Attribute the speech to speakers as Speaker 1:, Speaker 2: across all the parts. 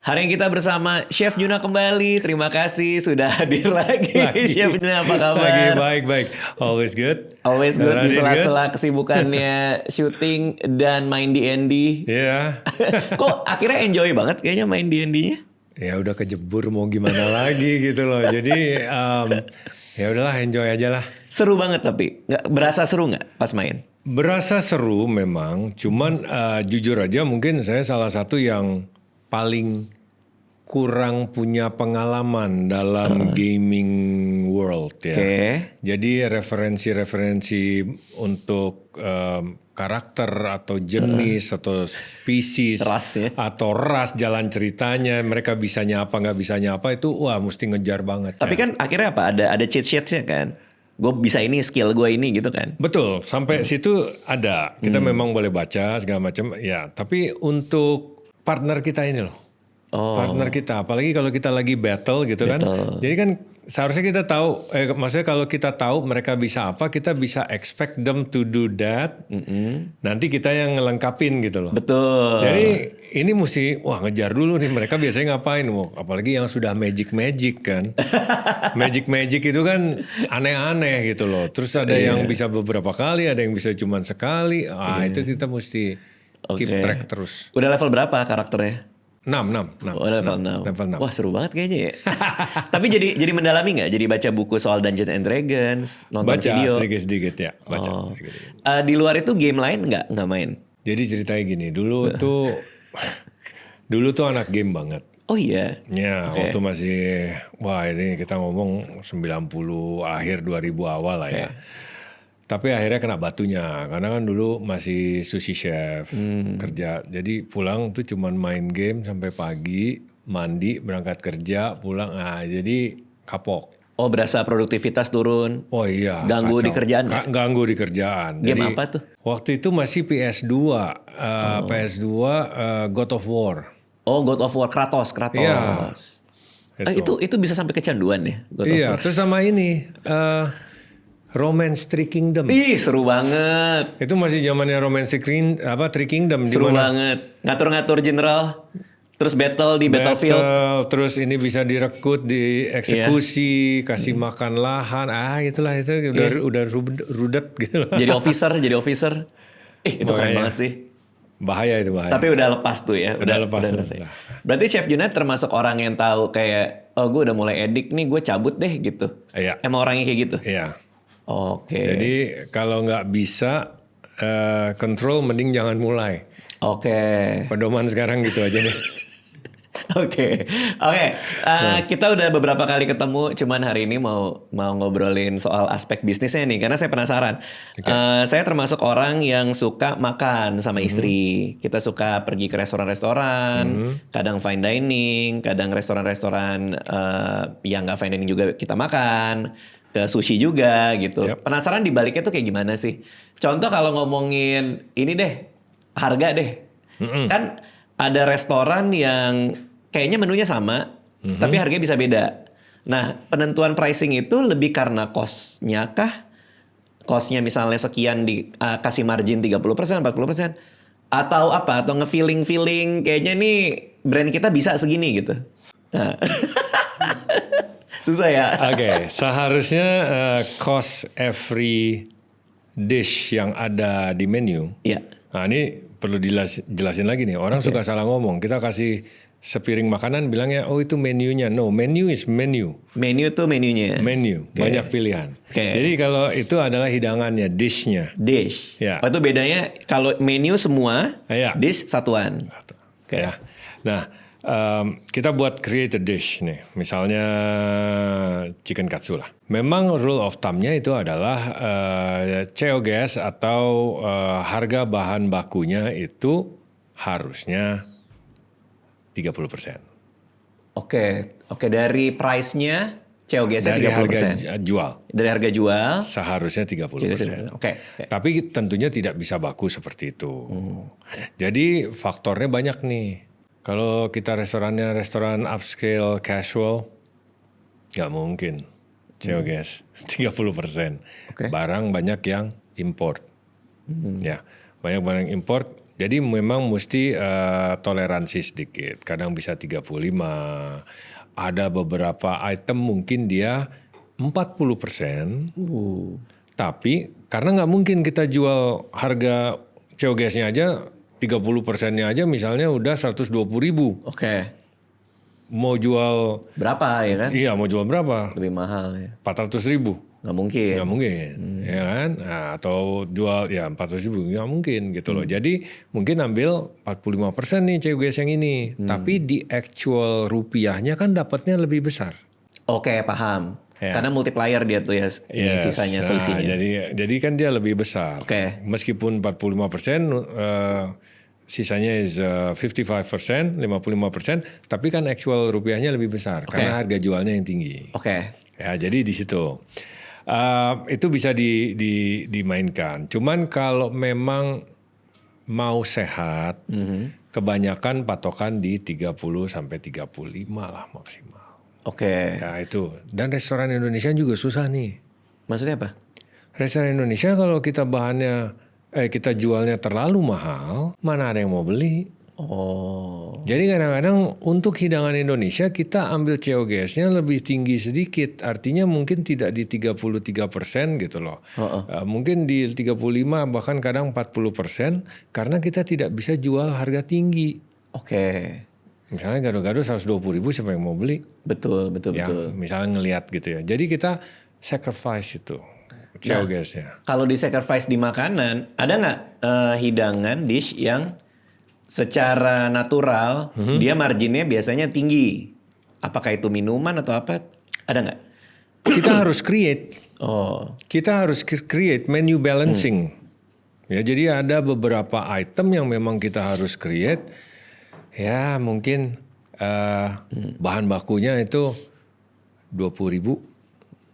Speaker 1: Hari ini kita bersama Chef Juna kembali. Terima kasih sudah hadir lagi. Chef Juna, apa kabar?
Speaker 2: Baik. Always good.
Speaker 1: Always good di
Speaker 2: Always
Speaker 1: sela-sela kesibukannya syuting dan main D&D.
Speaker 2: Iya.
Speaker 1: Kok akhirnya enjoy banget kayaknya main D&D-nya?
Speaker 2: Ya udah kejebur mau gimana lagi gitu loh. Jadi ya udahlah enjoy aja lah.
Speaker 1: Seru banget tapi. Berasa seru nggak pas main?
Speaker 2: Berasa seru memang. Cuman jujur aja mungkin saya salah satu yang paling kurang punya pengalaman dalam gaming world ya.
Speaker 1: Oke.
Speaker 2: Jadi referensi untuk karakter atau jenis atau spesies
Speaker 1: Ras ya.
Speaker 2: atau ras jalan ceritanya, mereka bisanya apa nggak bisanya apa itu wah mesti ngejar banget.
Speaker 1: Tapi
Speaker 2: ya.
Speaker 1: kan akhirnya apa? Ada cheat sheets-nya kan? Gue bisa ini, skill gue ini gitu kan?
Speaker 2: Betul, sampai situ ada. Kita memang boleh baca segala macam ya, tapi untuk partner kita ini loh. Partner kita, apalagi kalau kita lagi battle gitu kan. Jadi kan seharusnya kita tahu, maksudnya kalau kita tahu mereka bisa apa, kita bisa expect them to do that. Nanti kita yang ngelengkapin gitu loh.
Speaker 1: Betul.
Speaker 2: Jadi ini mesti, wah ngejar dulu nih mereka biasanya ngapain. Wah, apalagi yang sudah magic kan. magic itu kan aneh-aneh gitu loh. Terus ada yang bisa beberapa kali, ada yang bisa cuma sekali. Itu kita mesti keep track terus.
Speaker 1: Udah level berapa karakternya?
Speaker 2: 6.
Speaker 1: Oh, level 6.
Speaker 2: Level 6.
Speaker 1: Wah seru banget kayaknya ya. Tapi jadi mendalami nggak? Jadi baca buku soal Dungeons and Dragons, nonton
Speaker 2: Baca
Speaker 1: video?
Speaker 2: sedikit-sedikit ya. Baca sedikit-sedikit.
Speaker 1: Di luar itu game lain nggak main?
Speaker 2: Jadi ceritanya gini, dulu tuh anak game banget.
Speaker 1: Oh iya?
Speaker 2: Ya, waktu masih, wah ini kita ngomong 90 akhir 2000 awal lah ya. Tapi akhirnya kena batunya, karena kan dulu masih sushi chef kerja. Jadi pulang tuh cuman main game sampai pagi, mandi, berangkat kerja, pulang. Jadi kapok.
Speaker 1: Oh berasa produktivitas turun?
Speaker 2: Oh iya.
Speaker 1: Ganggu di kerjaan nggak?
Speaker 2: Ganggu di kerjaan.
Speaker 1: Game
Speaker 2: Jadi,
Speaker 1: apa tuh?
Speaker 2: Waktu itu masih PS2. PS2 God of War.
Speaker 1: Oh God of War, Kratos.
Speaker 2: Iya.
Speaker 1: Itu bisa sampai kecanduan ya? God of
Speaker 2: Iya,
Speaker 1: War.
Speaker 2: terus sama ini. Romance Three Kingdom.
Speaker 1: Ih seru banget.
Speaker 2: Itu masih zamannya Romance Three Kingdom.
Speaker 1: Seru banget. Ngatur-ngatur general. Terus battle di battlefield.
Speaker 2: Terus ini bisa direkrut, dieksekusi, kasih makan lahan. Itulah itu udah rudet gitu.
Speaker 1: Jadi officer. Itu keren banget sih.
Speaker 2: Bahaya itu.
Speaker 1: Tapi udah lepas tuh ya. Udah
Speaker 2: lepas.
Speaker 1: Berarti Chef Junat termasuk orang yang tahu kayak, oh gue udah mulai edik nih, gue cabut deh gitu.
Speaker 2: Iya.
Speaker 1: Emang orangnya kayak gitu?
Speaker 2: Iya.
Speaker 1: Oke.
Speaker 2: Jadi kalau nggak bisa control, mending jangan mulai.
Speaker 1: Oke.
Speaker 2: Pedoman sekarang gitu aja deh.
Speaker 1: Oke. Kita udah beberapa kali ketemu, cuman hari ini mau ngobrolin soal aspek bisnisnya nih, karena saya penasaran. Saya termasuk orang yang suka makan sama istri. Kita suka pergi ke restoran-restoran, kadang fine dining, kadang restoran-restoran yang nggak fine dining juga kita makan. Ke sushi juga gitu. Penasaran di baliknya tuh kayak gimana sih? Contoh kalau ngomongin ini deh, harga deh. Kan ada restoran yang kayaknya menunya sama, tapi harganya bisa beda. Nah, penentuan pricing itu lebih karena cost-nya kah? Cost-nya misalnya sekian kasih margin 30%, 40%. Atau apa? Atau nge-feeling kayaknya nih brand kita bisa segini gitu. Nah. Susah ya.
Speaker 2: Oke, seharusnya cost every dish yang ada di menu.
Speaker 1: Iya.
Speaker 2: Nah ini perlu jelasin lagi nih. Orang suka salah ngomong. Kita kasih sepiring makanan bilangnya, oh itu menunya. No, menu is menu.
Speaker 1: Menu tuh menunya.
Speaker 2: Menu, banyak pilihan. Jadi kalau itu adalah hidangannya, dishnya.
Speaker 1: Dish.
Speaker 2: Ya.
Speaker 1: Oh itu bedanya kalau menu semua, dish satuan.
Speaker 2: Ya. Nah. Kita buat create a dish nih, misalnya chicken katsu lah. Memang rule of thumb-nya itu adalah COGS atau harga bahan bakunya itu harusnya 30%.
Speaker 1: Oke, dari price-nya COGS-nya 30%.
Speaker 2: Dari harga jual.
Speaker 1: Dari harga jual.
Speaker 2: Seharusnya 30%.
Speaker 1: Oke.
Speaker 2: Tapi tentunya tidak bisa baku seperti itu. Jadi faktornya banyak nih. Kalau kita restorannya restoran upscale casual, nggak mungkin COGS 30%. Barang banyak yang import. Ya, banyak barang import Jadi memang mesti toleransi sedikit. Kadang bisa 35. Ada beberapa item mungkin dia 40%. Tapi karena nggak mungkin kita jual harga COGS-nya aja 30%-nya aja misalnya udah 120.000.
Speaker 1: Oke.
Speaker 2: Mau jual
Speaker 1: Berapa ya kan?
Speaker 2: iya mau jual berapa?
Speaker 1: Lebih mahal ya.
Speaker 2: 400.000.
Speaker 1: Nggak mungkin.
Speaker 2: Nggak mungkin, ya kan? Nah, atau jual ya 400.000 nggak mungkin gitu loh. Jadi mungkin ambil 45% nih COGS yang ini, tapi di actual rupiahnya kan dapatnya lebih besar.
Speaker 1: Oke, paham.
Speaker 2: Ya.
Speaker 1: Karena multiplier dia tuh ya, di sisanya selisihnya.
Speaker 2: Jadi kan dia lebih besar.
Speaker 1: Oke.
Speaker 2: Meskipun 45%, sisanya is 55%, 55%, tapi kan actual rupiahnya lebih besar karena harga jualnya yang tinggi.
Speaker 1: Oke.
Speaker 2: Ya, jadi di situ. Itu bisa dimainkan. Cuman kalau memang mau sehat, kebanyakan patokan di 30 sampai 35 lah maksimal.
Speaker 1: Oke.
Speaker 2: Ya itu. Dan restoran Indonesia juga susah nih.
Speaker 1: Maksudnya apa?
Speaker 2: Restoran Indonesia kalau kita kita jualnya terlalu mahal, mana ada yang mau beli?
Speaker 1: Oh.
Speaker 2: Jadi kadang-kadang untuk hidangan Indonesia kita ambil COGS-nya lebih tinggi sedikit. Artinya mungkin tidak di 33% gitu loh. Mungkin di 35 bahkan kadang 40% karena kita tidak bisa jual harga tinggi.
Speaker 1: Oke.
Speaker 2: Misalnya gado-gado 120.000 siapa yang mau beli?
Speaker 1: Betul.
Speaker 2: Misalnya ngelihat gitu ya. Jadi kita sacrifice itu COGS-nya.
Speaker 1: Kalau di sacrifice di makanan, ada nggak hidangan dish yang secara natural dia marginnya biasanya tinggi? Apakah itu minuman atau apa? Ada nggak?
Speaker 2: Kita harus create. Kita harus create menu balancing. Ya, jadi ada beberapa item yang memang kita harus create. Ya mungkin bahan bakunya itu 20.000.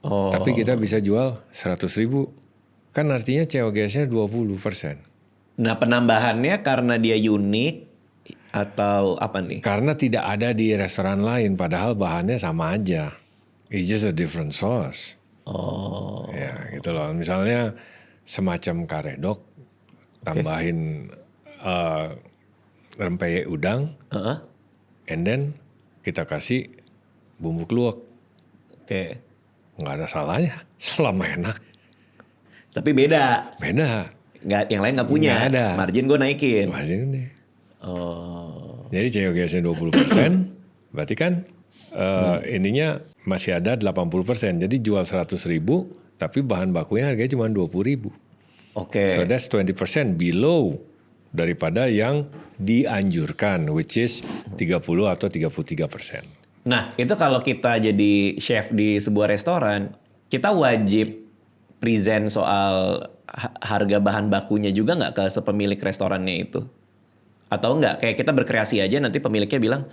Speaker 2: Tapi kita bisa jual 100.000. Kan artinya COGS-nya 20%.
Speaker 1: Nah penambahannya karena dia unik atau apa nih?
Speaker 2: Karena tidak ada di restoran lain, padahal bahannya sama aja. It's just a different sauce. Ya gitu loh. Misalnya semacam karedok, tambahin rempeyek udang, and then kita kasih bumbu kluwek.
Speaker 1: Oke.
Speaker 2: Nggak ada salahnya, selama enak.
Speaker 1: Tapi beda. Nggak, yang lain nggak punya.
Speaker 2: Nggak ada.
Speaker 1: Margin gue naikin.
Speaker 2: Margin nih. Jadi COGS-nya 20%, berarti kan ininya masih ada 80%. Jadi jual 100.000, tapi bahan bakunya harganya cuma 20.000.
Speaker 1: Oke.
Speaker 2: So that's 20% below daripada yang dianjurkan, which is 30 atau 33%.
Speaker 1: Nah, itu kalau kita jadi chef di sebuah restoran, kita wajib present soal harga bahan bakunya juga nggak ke sepemilik restorannya itu? Atau nggak? Kayak kita berkreasi aja, nanti pemiliknya bilang,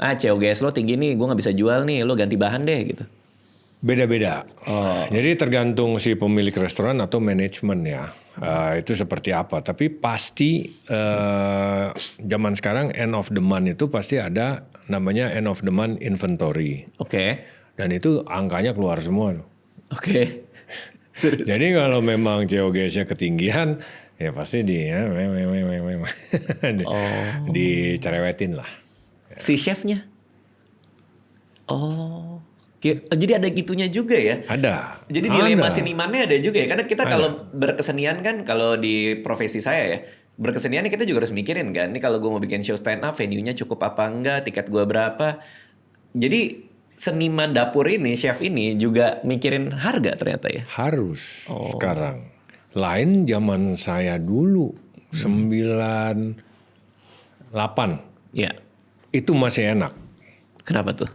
Speaker 1: COGS lo tinggi nih, gue nggak bisa jual nih, lo ganti bahan deh gitu.
Speaker 2: Beda-beda. Jadi tergantung si pemilik restoran atau manajemen ya. Itu seperti apa. Tapi pasti zaman sekarang end of the month itu pasti ada namanya end of the month inventory.
Speaker 1: Oke.
Speaker 2: Dan itu angkanya keluar semua.
Speaker 1: Oke.
Speaker 2: Jadi kalau memang COGS-nya ketinggian, ya pasti dicerewetin lah.
Speaker 1: Si chefnya? Jadi ada gitunya juga ya?
Speaker 2: Ada.
Speaker 1: Jadi dilema senimannya ada juga ya? Karena kita kalau berkesenian kan, kalau di profesi saya ya, berkesenian kita juga harus mikirin kan. Ini kalau gue mau bikin show stand up, venue-nya cukup apa enggak, tiket gue berapa. Jadi seniman dapur ini, chef ini juga mikirin harga ternyata ya?
Speaker 2: Harus sekarang. Lain zaman saya dulu, 98.
Speaker 1: Ya.
Speaker 2: Itu masih enak.
Speaker 1: Kenapa tuh?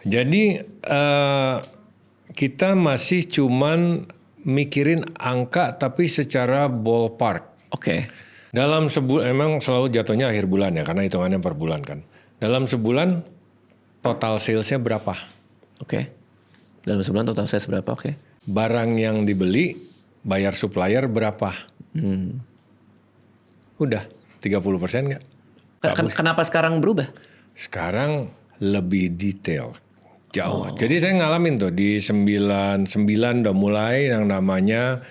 Speaker 2: Jadi kita masih cuman mikirin angka tapi secara ballpark.
Speaker 1: Oke.
Speaker 2: Dalam sebulan, emang selalu jatuhnya akhir bulan ya, karena hitungannya per bulan kan. Dalam sebulan total salesnya berapa?
Speaker 1: Oke. Dalam sebulan total sales berapa? Oke.
Speaker 2: Barang yang dibeli, bayar supplier berapa? Udah, 30% nggak?
Speaker 1: Kenapa sekarang berubah?
Speaker 2: Sekarang lebih detail, jauh. Jadi saya ngalamin tuh di 99 udah mulai yang namanya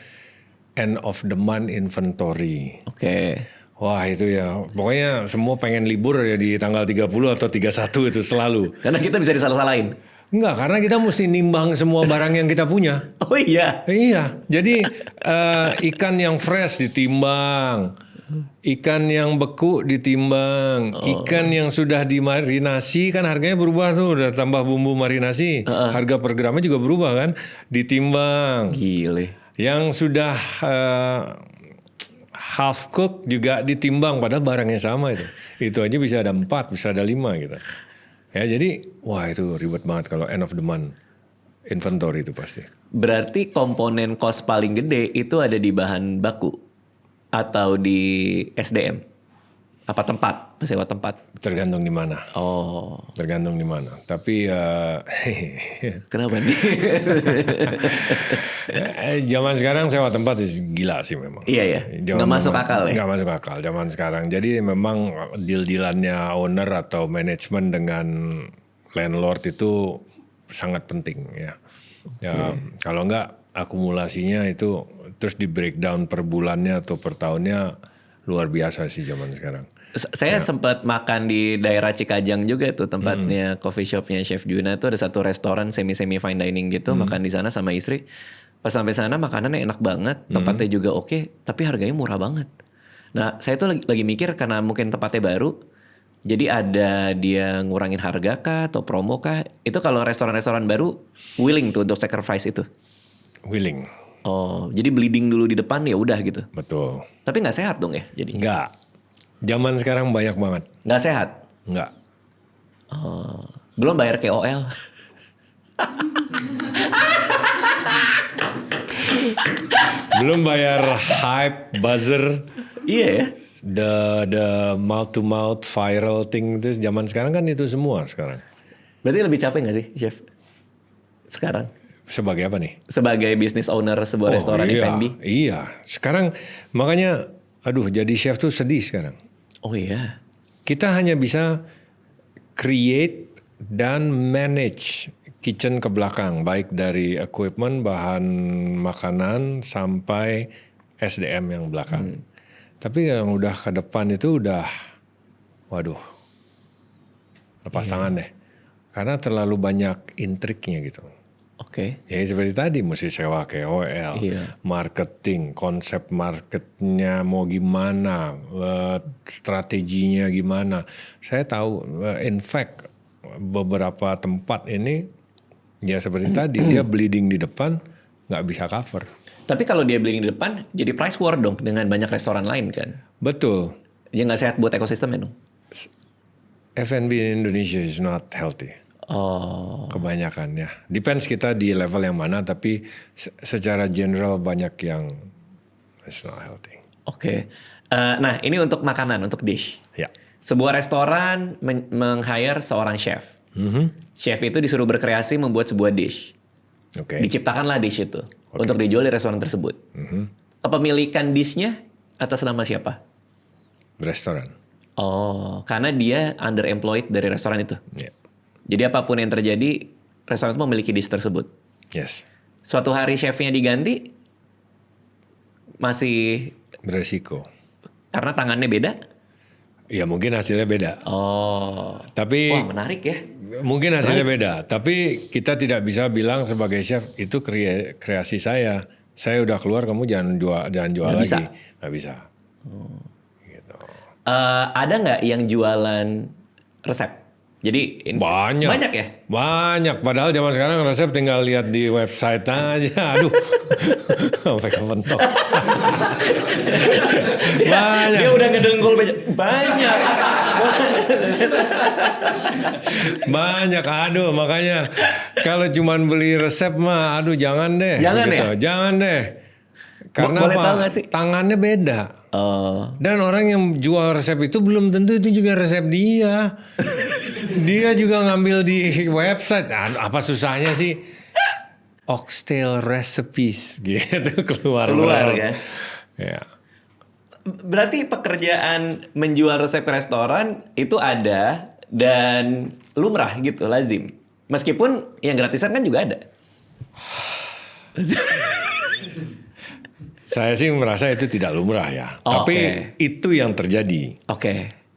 Speaker 2: end of the month inventory.
Speaker 1: Oke.
Speaker 2: Wah itu ya, pokoknya semua pengen libur ya di tanggal 30 atau 31 itu selalu.
Speaker 1: Karena kita bisa disalah-salahin.
Speaker 2: Enggak, karena kita mesti nimbang semua barang yang kita punya.
Speaker 1: Oh iya.
Speaker 2: Iya, jadi ikan yang fresh ditimbang, ikan yang beku ditimbang, ikan yang sudah dimarinasi kan harganya berubah tuh, udah tambah bumbu marinasi, harga per gramnya juga berubah kan, ditimbang.
Speaker 1: Gile.
Speaker 2: Yang sudah half cook juga ditimbang padahal barangnya sama itu. Itu aja bisa ada 4, bisa ada 5 gitu. Ya jadi wah itu ribet banget kalau end of the month inventory itu pasti.
Speaker 1: Berarti komponen cost paling gede itu ada di bahan baku atau di SDM? Apa tempat? Sewa tempat?
Speaker 2: Tergantung di mana.
Speaker 1: Oh.
Speaker 2: Tergantung di mana. Tapi
Speaker 1: Kenapa nih?
Speaker 2: zaman sekarang sewa tempat gila sih memang.
Speaker 1: Iya ya. Nggak masuk akal ya.
Speaker 2: Nggak masuk akal zaman sekarang. Jadi memang deal-dealannya owner atau manajemen dengan landlord itu sangat penting ya. Ya kalau nggak akumulasinya itu terus di breakdown per bulannya atau per tahunnya luar biasa sih zaman sekarang.
Speaker 1: Saya sempat makan di daerah Cikajang juga tuh tempatnya coffee shopnya Chef Juna tuh ada satu restoran semi fine dining gitu, makan di sana sama istri. Pas sampai sana makanannya enak banget, tempatnya juga oke, tapi harganya murah banget. Nah saya tuh lagi mikir karena mungkin tempatnya baru, jadi ada dia ngurangin harga kah atau promo kah? Itu kalau restoran-restoran baru willing tuh untuk sacrifice itu.
Speaker 2: Willing.
Speaker 1: Oh, jadi bleeding dulu di depan ya udah gitu.
Speaker 2: Betul.
Speaker 1: Tapi nggak sehat dong ya jadi.
Speaker 2: Nggak. Zaman sekarang banyak banget.
Speaker 1: Nggak sehat.
Speaker 2: Nggak.
Speaker 1: Oh, belum bayar KOL.
Speaker 2: Belum bayar hype, buzzer.
Speaker 1: Iya ya.
Speaker 2: The mouth to mouth viral thing itu zaman sekarang kan itu semua sekarang.
Speaker 1: Berarti lebih capek nggak sih, Chef? Sekarang
Speaker 2: Sebagai apa nih?
Speaker 1: sebagai business owner sebuah restoran
Speaker 2: iya,
Speaker 1: F&B.
Speaker 2: Iya. Sekarang makanya aduh jadi chef tuh sedih sekarang.
Speaker 1: Oh iya.
Speaker 2: Kita hanya bisa create dan manage kitchen ke belakang, baik dari equipment, bahan makanan sampai SDM yang belakang. Tapi yang udah ke depan itu udah, waduh, lepas tangan deh. Karena terlalu banyak intriknya gitu.
Speaker 1: Oke.
Speaker 2: Ya seperti tadi mesti sewa KOL, marketing, konsep marketnya mau gimana, strateginya gimana. Saya tahu, in fact beberapa tempat ini ya seperti tadi dia bleeding di depan nggak bisa cover.
Speaker 1: Tapi kalau dia bleeding di depan, jadi price war dong dengan banyak restoran lain kan?
Speaker 2: Betul.
Speaker 1: Ya nggak sehat buat ekosistemnya dong.
Speaker 2: F&B in Indonesia is not healthy.
Speaker 1: Oh.
Speaker 2: Kebanyakan ya. Depends kita di level yang mana, tapi secara general banyak yang it's not healthy.
Speaker 1: Oke. Nah ini untuk makanan, untuk dish.
Speaker 2: Ya.
Speaker 1: Sebuah restoran meng-hire seorang chef. Chef itu disuruh berkreasi membuat sebuah dish.
Speaker 2: Oke.
Speaker 1: Diciptakanlah dish itu untuk dijual di restoran tersebut. Kepemilikan dishnya atas nama siapa?
Speaker 2: Restoran.
Speaker 1: Oh, karena dia underemployed dari restoran itu.
Speaker 2: Ya.
Speaker 1: Jadi apapun yang terjadi, restoran itu memiliki dish tersebut.
Speaker 2: Yes.
Speaker 1: Suatu hari chefnya diganti, masih
Speaker 2: Beresiko.
Speaker 1: karena tangannya beda.
Speaker 2: Ya mungkin hasilnya beda.
Speaker 1: Oh,
Speaker 2: Tapi
Speaker 1: wah menarik ya.
Speaker 2: mungkin hasilnya beda. Tapi kita tidak bisa bilang sebagai chef itu kreasi saya. Saya udah keluar, kamu jangan jual
Speaker 1: Nggak
Speaker 2: lagi.
Speaker 1: bisa.
Speaker 2: Nggak bisa. Gitu.
Speaker 1: Ada nggak yang jualan resep? Jadi
Speaker 2: Banyak.
Speaker 1: Banyak ya?
Speaker 2: Banyak. Padahal zaman sekarang resep tinggal lihat di website aja. Aduh. Sampai kepentok. Banyak.
Speaker 1: Dia udah ngedengkul banyak.
Speaker 2: Banyak. Aduh, makanya kalau cuman beli resep mah aduh jangan deh.
Speaker 1: Jangan
Speaker 2: gitu.
Speaker 1: ya?
Speaker 2: Jangan deh. Karena
Speaker 1: Boleh
Speaker 2: apa?
Speaker 1: tahu nggak sih?
Speaker 2: Tangannya beda. Dan orang yang jual resep itu belum tentu itu juga resep dia. Dia juga ngambil di website. Apa susahnya sih? Oxtail recipes gitu keluar
Speaker 1: Kan?
Speaker 2: Ya.
Speaker 1: Berarti pekerjaan menjual resep ke restoran itu ada dan lumrah gitu, lazim. Meskipun yang gratisan kan juga ada.
Speaker 2: Saya sih merasa itu tidak lumrah ya. Tapi itu yang terjadi.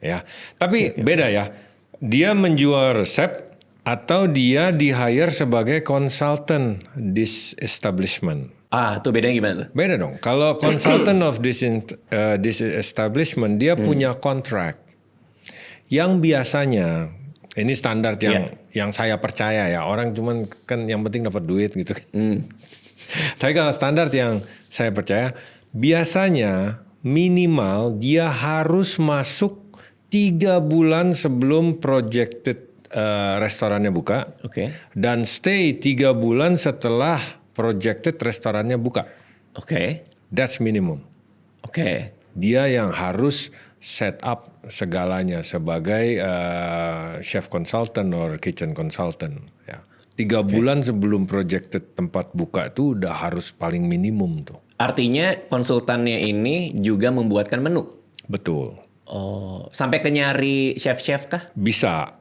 Speaker 2: Ya. Tapi beda ya. Dia menjual resep atau dia di-hire sebagai consultant this establishment.
Speaker 1: Itu bedanya gimana tuh?
Speaker 2: Beda dong. Kalau consultant of this establishment, dia punya kontrak. Yang biasanya, ini standar yang saya percaya ya. Orang cuman kan yang penting dapat duit gitu kan. Tapi kalau standar yang saya percaya, biasanya minimal dia harus masuk 3 bulan sebelum projected restorannya buka. Dan stay 3 bulan setelah projected restorannya buka. That's minimum. Dia yang harus set up segalanya sebagai chef consultant or kitchen consultant. Ya. 3 bulan sebelum projected tempat buka itu udah harus paling minimum tuh.
Speaker 1: Artinya konsultannya ini juga membuatkan menu?
Speaker 2: Betul.
Speaker 1: Sampai ke nyari chef-chef kah?
Speaker 2: Bisa.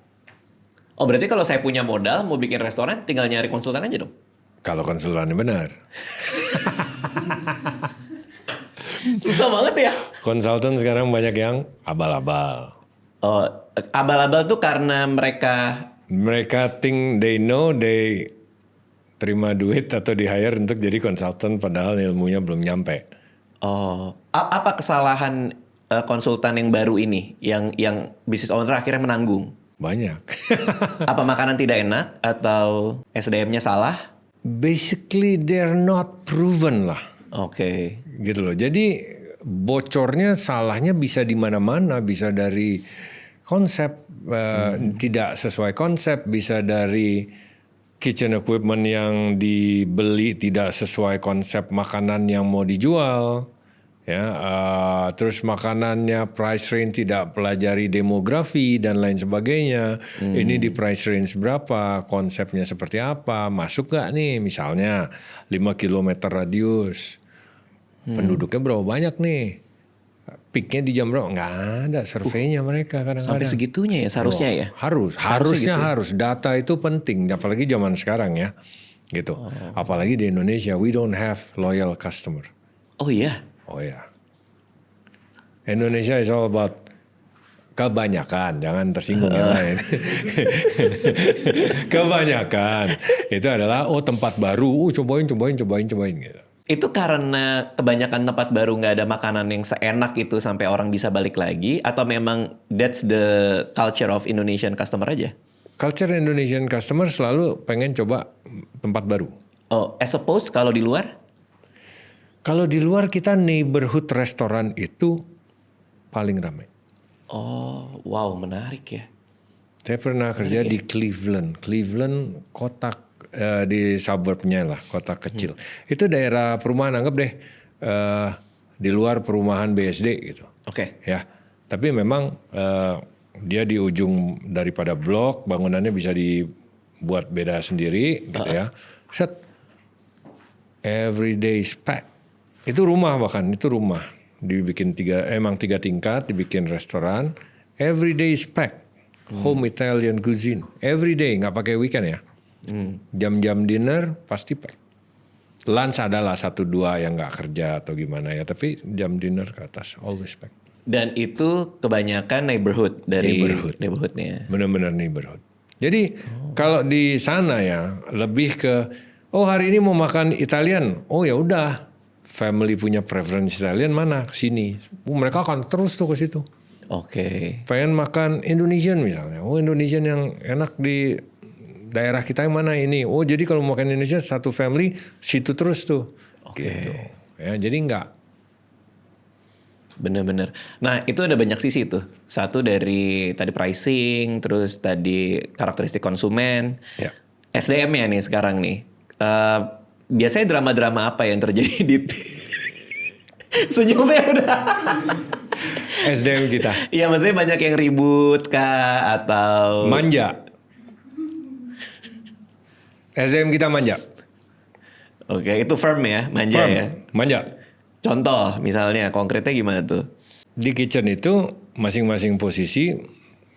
Speaker 1: Berarti kalau saya punya modal mau bikin restoran tinggal nyari konsultan aja dong?
Speaker 2: Kalau konsultannya benar.
Speaker 1: Susah banget ya?
Speaker 2: Konsultan sekarang banyak yang abal-abal.
Speaker 1: Abal-abal tuh karena mereka
Speaker 2: think they know, they terima duit atau di-hire untuk jadi konsultan padahal ilmunya belum nyampe.
Speaker 1: Apa kesalahan konsultan yang baru ini yang business owner akhirnya menanggung?
Speaker 2: Banyak.
Speaker 1: Apa makanan tidak enak atau SDM-nya salah?
Speaker 2: Basically they're not proven lah. Gitu loh. Jadi bocornya, salahnya bisa di mana-mana, bisa dari konsep tidak sesuai konsep, bisa dari kitchen equipment yang dibeli tidak sesuai konsep makanan yang mau dijual, ya. Terus makanannya price range tidak pelajari demografi dan lain sebagainya. Ini di price range berapa, konsepnya seperti apa, masuk nggak nih, misalnya 5 km radius, penduduknya berapa banyak nih. Peaknya di jam berapa? Nggak ada surveinya mereka kadang-kadang.
Speaker 1: Sampai segitunya ya seharusnya ya?
Speaker 2: Harusnya harus. Data itu penting, apalagi zaman sekarang ya. Gitu. Apalagi di Indonesia, we don't have loyal customer.
Speaker 1: Oh iya?
Speaker 2: Oh ya. Indonesia is all about kebanyakan, jangan tersinggung yang lain. Kebanyakan. Itu adalah, tempat baru, cobain gitu.
Speaker 1: Itu karena kebanyakan tempat baru nggak ada makanan yang seenak itu sampai orang bisa balik lagi, atau memang that's the culture of Indonesian customer aja?
Speaker 2: Culture Indonesian customer selalu pengen coba tempat baru.
Speaker 1: As opposed kalau di luar?
Speaker 2: Kalau di luar kita neighborhood restoran itu paling ramai.
Speaker 1: Wow, menarik ya.
Speaker 2: Saya pernah kerja di Cleveland kota di suburbnya lah, kota kecil. Itu daerah perumahan, anggap deh di luar perumahan BSD gitu. Ya, tapi memang dia di ujung daripada blok, bangunannya bisa dibuat beda sendiri gitu ya. Every day is packed. Itu rumah, bahkan itu rumah dibikin 3 tingkat, dibikin restoran. Every day is packed. Home Italian cuisine. Every day, nggak pakai weekend ya. Jam-jam dinner pasti pack. Lunch adalah 1-2 yang nggak kerja atau gimana ya, tapi jam dinner ke atas always pack.
Speaker 1: Dan itu kebanyakan neighborhood dari neighborhoodnya.
Speaker 2: Benar-benar neighborhood. Jadi kalau di sana ya lebih ke hari ini mau makan Italian. Ya udah, family punya preference Italian mana, sini. Mereka akan terus tuh ke situ. Pengen makan Indonesian misalnya. Indonesian yang enak di daerah kita yang mana ini? Jadi kalau makan Indonesia satu family situ terus tuh. Gitu. Ya, jadi enggak.
Speaker 1: Bener-bener. Nah, itu ada banyak sisi tuh. Satu dari tadi pricing, terus tadi karakteristik konsumen. SDM-nya nih sekarang nih. Biasanya drama-drama apa yang terjadi di senyumnya udah.
Speaker 2: SDM kita.
Speaker 1: Iya, maksudnya banyak yang ribut kah atau
Speaker 2: manja. SDM kita manja.
Speaker 1: Itu firm ya, manja ya.
Speaker 2: Manja.
Speaker 1: Contoh, misalnya konkretnya gimana tuh?
Speaker 2: Di kitchen itu masing-masing posisi,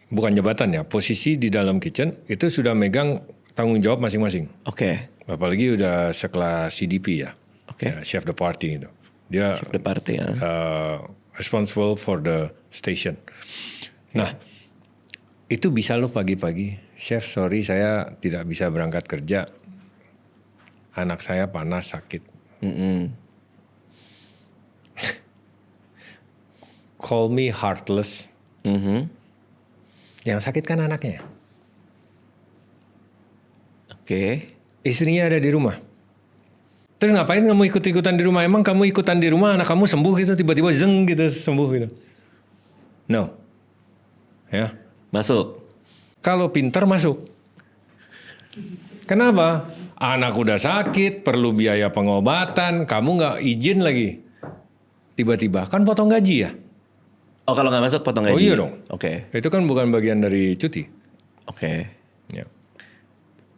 Speaker 2: bukan jabatan ya, posisi di dalam kitchen itu sudah megang tanggung jawab masing-masing. Apalagi udah sekelas CDP ya, chef de party gitu. Dia
Speaker 1: Chef de party ya.
Speaker 2: responsible for the station. Nah, itu bisa lo pagi-pagi, chef sorry saya tidak bisa berangkat kerja. Anak saya panas sakit. Call me heartless. Yang sakit kan anaknya.
Speaker 1: Oke.
Speaker 2: Istrinya ada di rumah. Terus ngapain kamu ikut-ikutan di rumah? Emang kamu ikutan di rumah anak kamu sembuh gitu tiba-tiba zeng gitu sembuh gitu. No. Ya.
Speaker 1: Masuk.
Speaker 2: Kalau pintar masuk. Kenapa? Anak udah sakit, perlu biaya pengobatan, kamu nggak izin lagi. Tiba-tiba kan potong gaji ya?
Speaker 1: Oh kalau nggak masuk potong gaji.
Speaker 2: Oh iya dong.
Speaker 1: Oke.
Speaker 2: Itu kan bukan bagian dari cuti.
Speaker 1: Oke.
Speaker 2: Ya.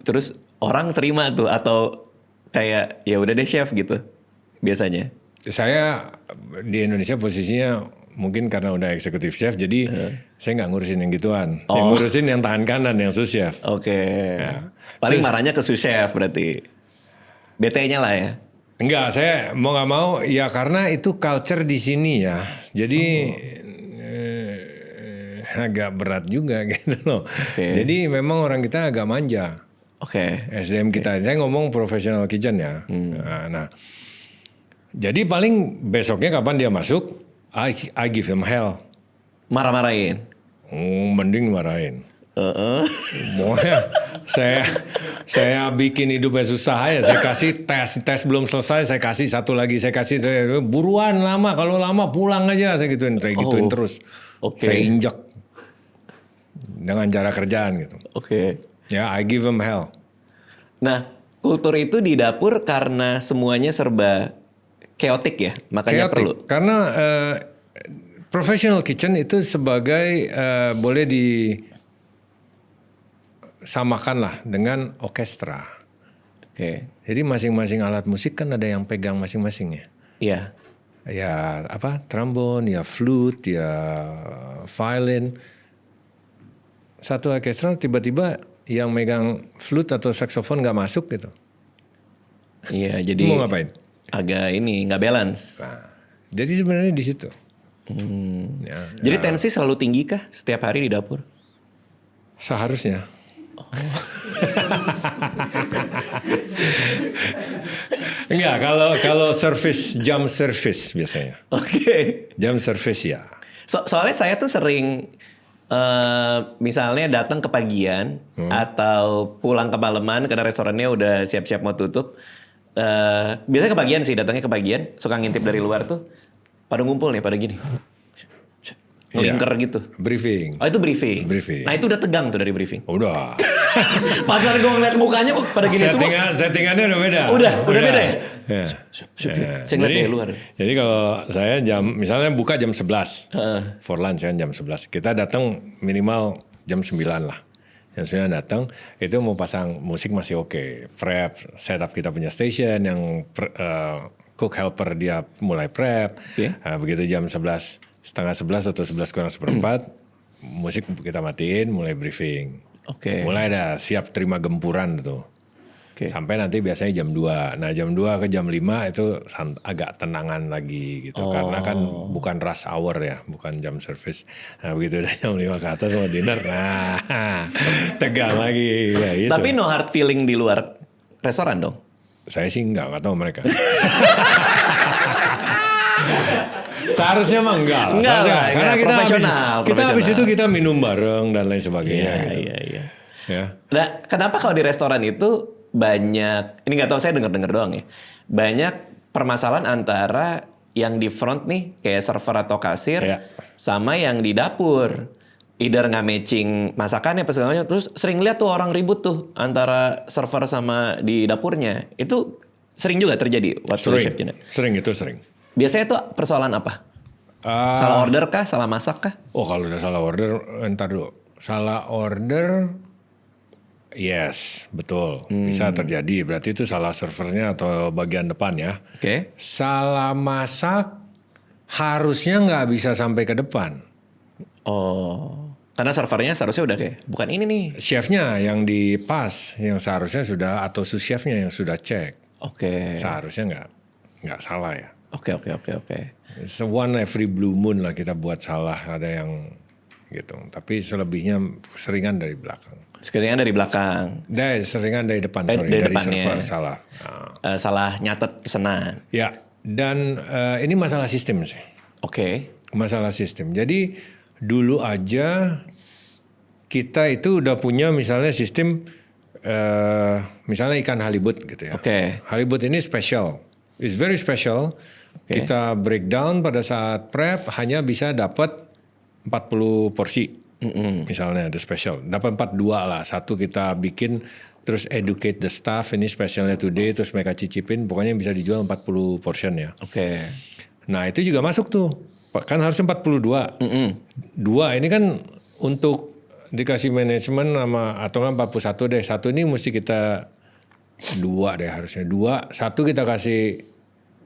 Speaker 1: Terus orang terima tuh atau kayak ya udah deh chef gitu biasanya.
Speaker 2: Saya di Indonesia posisinya mungkin karena udah eksekutif chef, jadi saya nggak ngurusin yang gituan. Yang ngurusin yang tangan kanan, yang sous chef.
Speaker 1: Oke. Paling marahnya ke sous chef berarti. BT-nya lah ya.
Speaker 2: Enggak, saya mau nggak mau ya karena itu culture di sini ya. Jadi agak berat juga gitu loh. Jadi memang orang kita agak manja.
Speaker 1: Oke.
Speaker 2: SDM kita, saya ngomong professional kitchen ya. Nah, jadi paling besoknya kapan dia masuk, I give him hell.
Speaker 1: Marah-marahin.
Speaker 2: Mending marahin. Pokoknya saya bikin hidupnya susah aja. Saya kasih tes belum selesai, saya kasih satu lagi, saya kasih buruan lama, kalau lama pulang aja, saya gituin terus. Saya injak dengan cara kerjaan gitu. Ya, I give him hell.
Speaker 1: Nah, kultur itu di dapur karena semuanya serba chaotic ya, makanya
Speaker 2: Chaotic.
Speaker 1: perlu.
Speaker 2: Karena professional kitchen itu sebagai boleh disamakan lah dengan orkestra.
Speaker 1: Oke.
Speaker 2: Jadi masing-masing alat musik kan ada yang pegang masing-masing ya.
Speaker 1: Iya.
Speaker 2: Ya apa, trombon, ya flute, ya violin. Satu orkestra tiba-tiba yang megang flute atau saxophone nggak masuk gitu.
Speaker 1: Iya, jadi
Speaker 2: Mau ngapain?
Speaker 1: agak ini nggak balance.
Speaker 2: Nah, jadi sebenarnya di situ. Ya,
Speaker 1: Jadi tensi selalu tinggi kah setiap hari di dapur?
Speaker 2: seharusnya. Enggak, kalau service, jam service biasanya.
Speaker 1: Oke.
Speaker 2: Jam service ya.
Speaker 1: Soalnya saya tuh sering misalnya datang kepagian atau pulang kemalaman karena restorannya udah siap-siap mau tutup. Biasanya kepagian sih, datangnya kepagian, suka ngintip dari luar tuh. Pada ngumpul nih, pada gini. Ngelingker gitu.
Speaker 2: Briefing.
Speaker 1: Oh itu briefing.
Speaker 2: Briefing.
Speaker 1: Nah itu udah tegang tuh dari briefing.
Speaker 2: Udah.
Speaker 1: Padahal gue ngeliat mukanya kok pada gini semua.
Speaker 2: Settingannya udah beda.
Speaker 1: Udah beda ya?
Speaker 2: Ya.
Speaker 1: Saya ngeliat dari luar.
Speaker 2: Jadi kalau saya misalnya buka jam 11. For lunch kan jam 11. Kita datang minimal jam 9 lah. Jam 9 datang, itu mau pasang musik masih oke. Prep, setup kita punya station, yang cook helper dia mulai prep. Nah, begitu jam 11. Setengah 11 atau 11 kurang seperempat, musik kita matiin, mulai briefing. Mulai ada siap terima gempuran tuh. Sampai nanti biasanya jam 2. Nah jam 2 ke jam 5 itu agak tenangan lagi gitu. Karena kan bukan rush hour ya, bukan jam service. Nah begitu udah jam 5 ke atas mau dinner, nah tegang lagi. Ya, gitu.
Speaker 1: Tapi no hard feeling di luar restoran dong?
Speaker 2: Saya sih nggak tahu mereka. Seharusnya mah enggak lah. Karena kita habis itu kita minum bareng dan lain sebagainya.
Speaker 1: Iya.
Speaker 2: Ya.
Speaker 1: Nah, kenapa kalau di restoran itu banyak, ini nggak tahu saya dengar doang ya, banyak permasalahan antara yang di front nih kayak server atau kasir sama yang di dapur. Either nggak matching masakannya apa segala macam. Terus sering lihat tuh orang ribut tuh antara server sama di dapurnya. Itu sering juga terjadi waktu chef Juna?
Speaker 2: Sering.
Speaker 1: Biasanya tuh persoalan apa? Salah order kah? Salah masak kah?
Speaker 2: Oh kalau udah salah order, ntar dulu. Salah order, yes, betul. Bisa terjadi. Berarti itu salah servernya atau bagian depan ya. Salah masak, harusnya nggak bisa sampai ke depan.
Speaker 1: Oh, karena servernya seharusnya udah kayak, bukan ini nih.
Speaker 2: Chefnya yang di pas, yang seharusnya sudah, atau sous chefnya yang sudah cek. Seharusnya nggak salah ya.
Speaker 1: Oke.
Speaker 2: One every blue moon lah kita buat salah, ada yang gitu. Tapi selebihnya seringan dari belakang.
Speaker 1: Seringan dari belakang.
Speaker 2: Seringan dari depan,
Speaker 1: dari
Speaker 2: dari
Speaker 1: depannya.
Speaker 2: server salah.
Speaker 1: Salah nyatet pesanan.
Speaker 2: Ya, dan ini masalah sistem sih.
Speaker 1: Oke.
Speaker 2: Masalah sistem. Jadi dulu aja kita itu udah punya misalnya sistem, misalnya ikan halibut gitu ya.
Speaker 1: Oke.
Speaker 2: Halibut ini special, it's very special. Kita breakdown pada saat prep hanya bisa dapat 40 porsi. Misalnya the special, dapat 42 lah. Satu kita bikin terus educate the staff, ini specialnya today, terus mereka cicipin, pokoknya bisa dijual 40 portion ya.
Speaker 1: Oke.
Speaker 2: Nah itu juga masuk tuh, kan harusnya 42. Dua ini kan untuk dikasih manajemen sama atau nggak 41 deh. Satu ini mesti kita 2 deh harusnya. 2, 1 kita kasih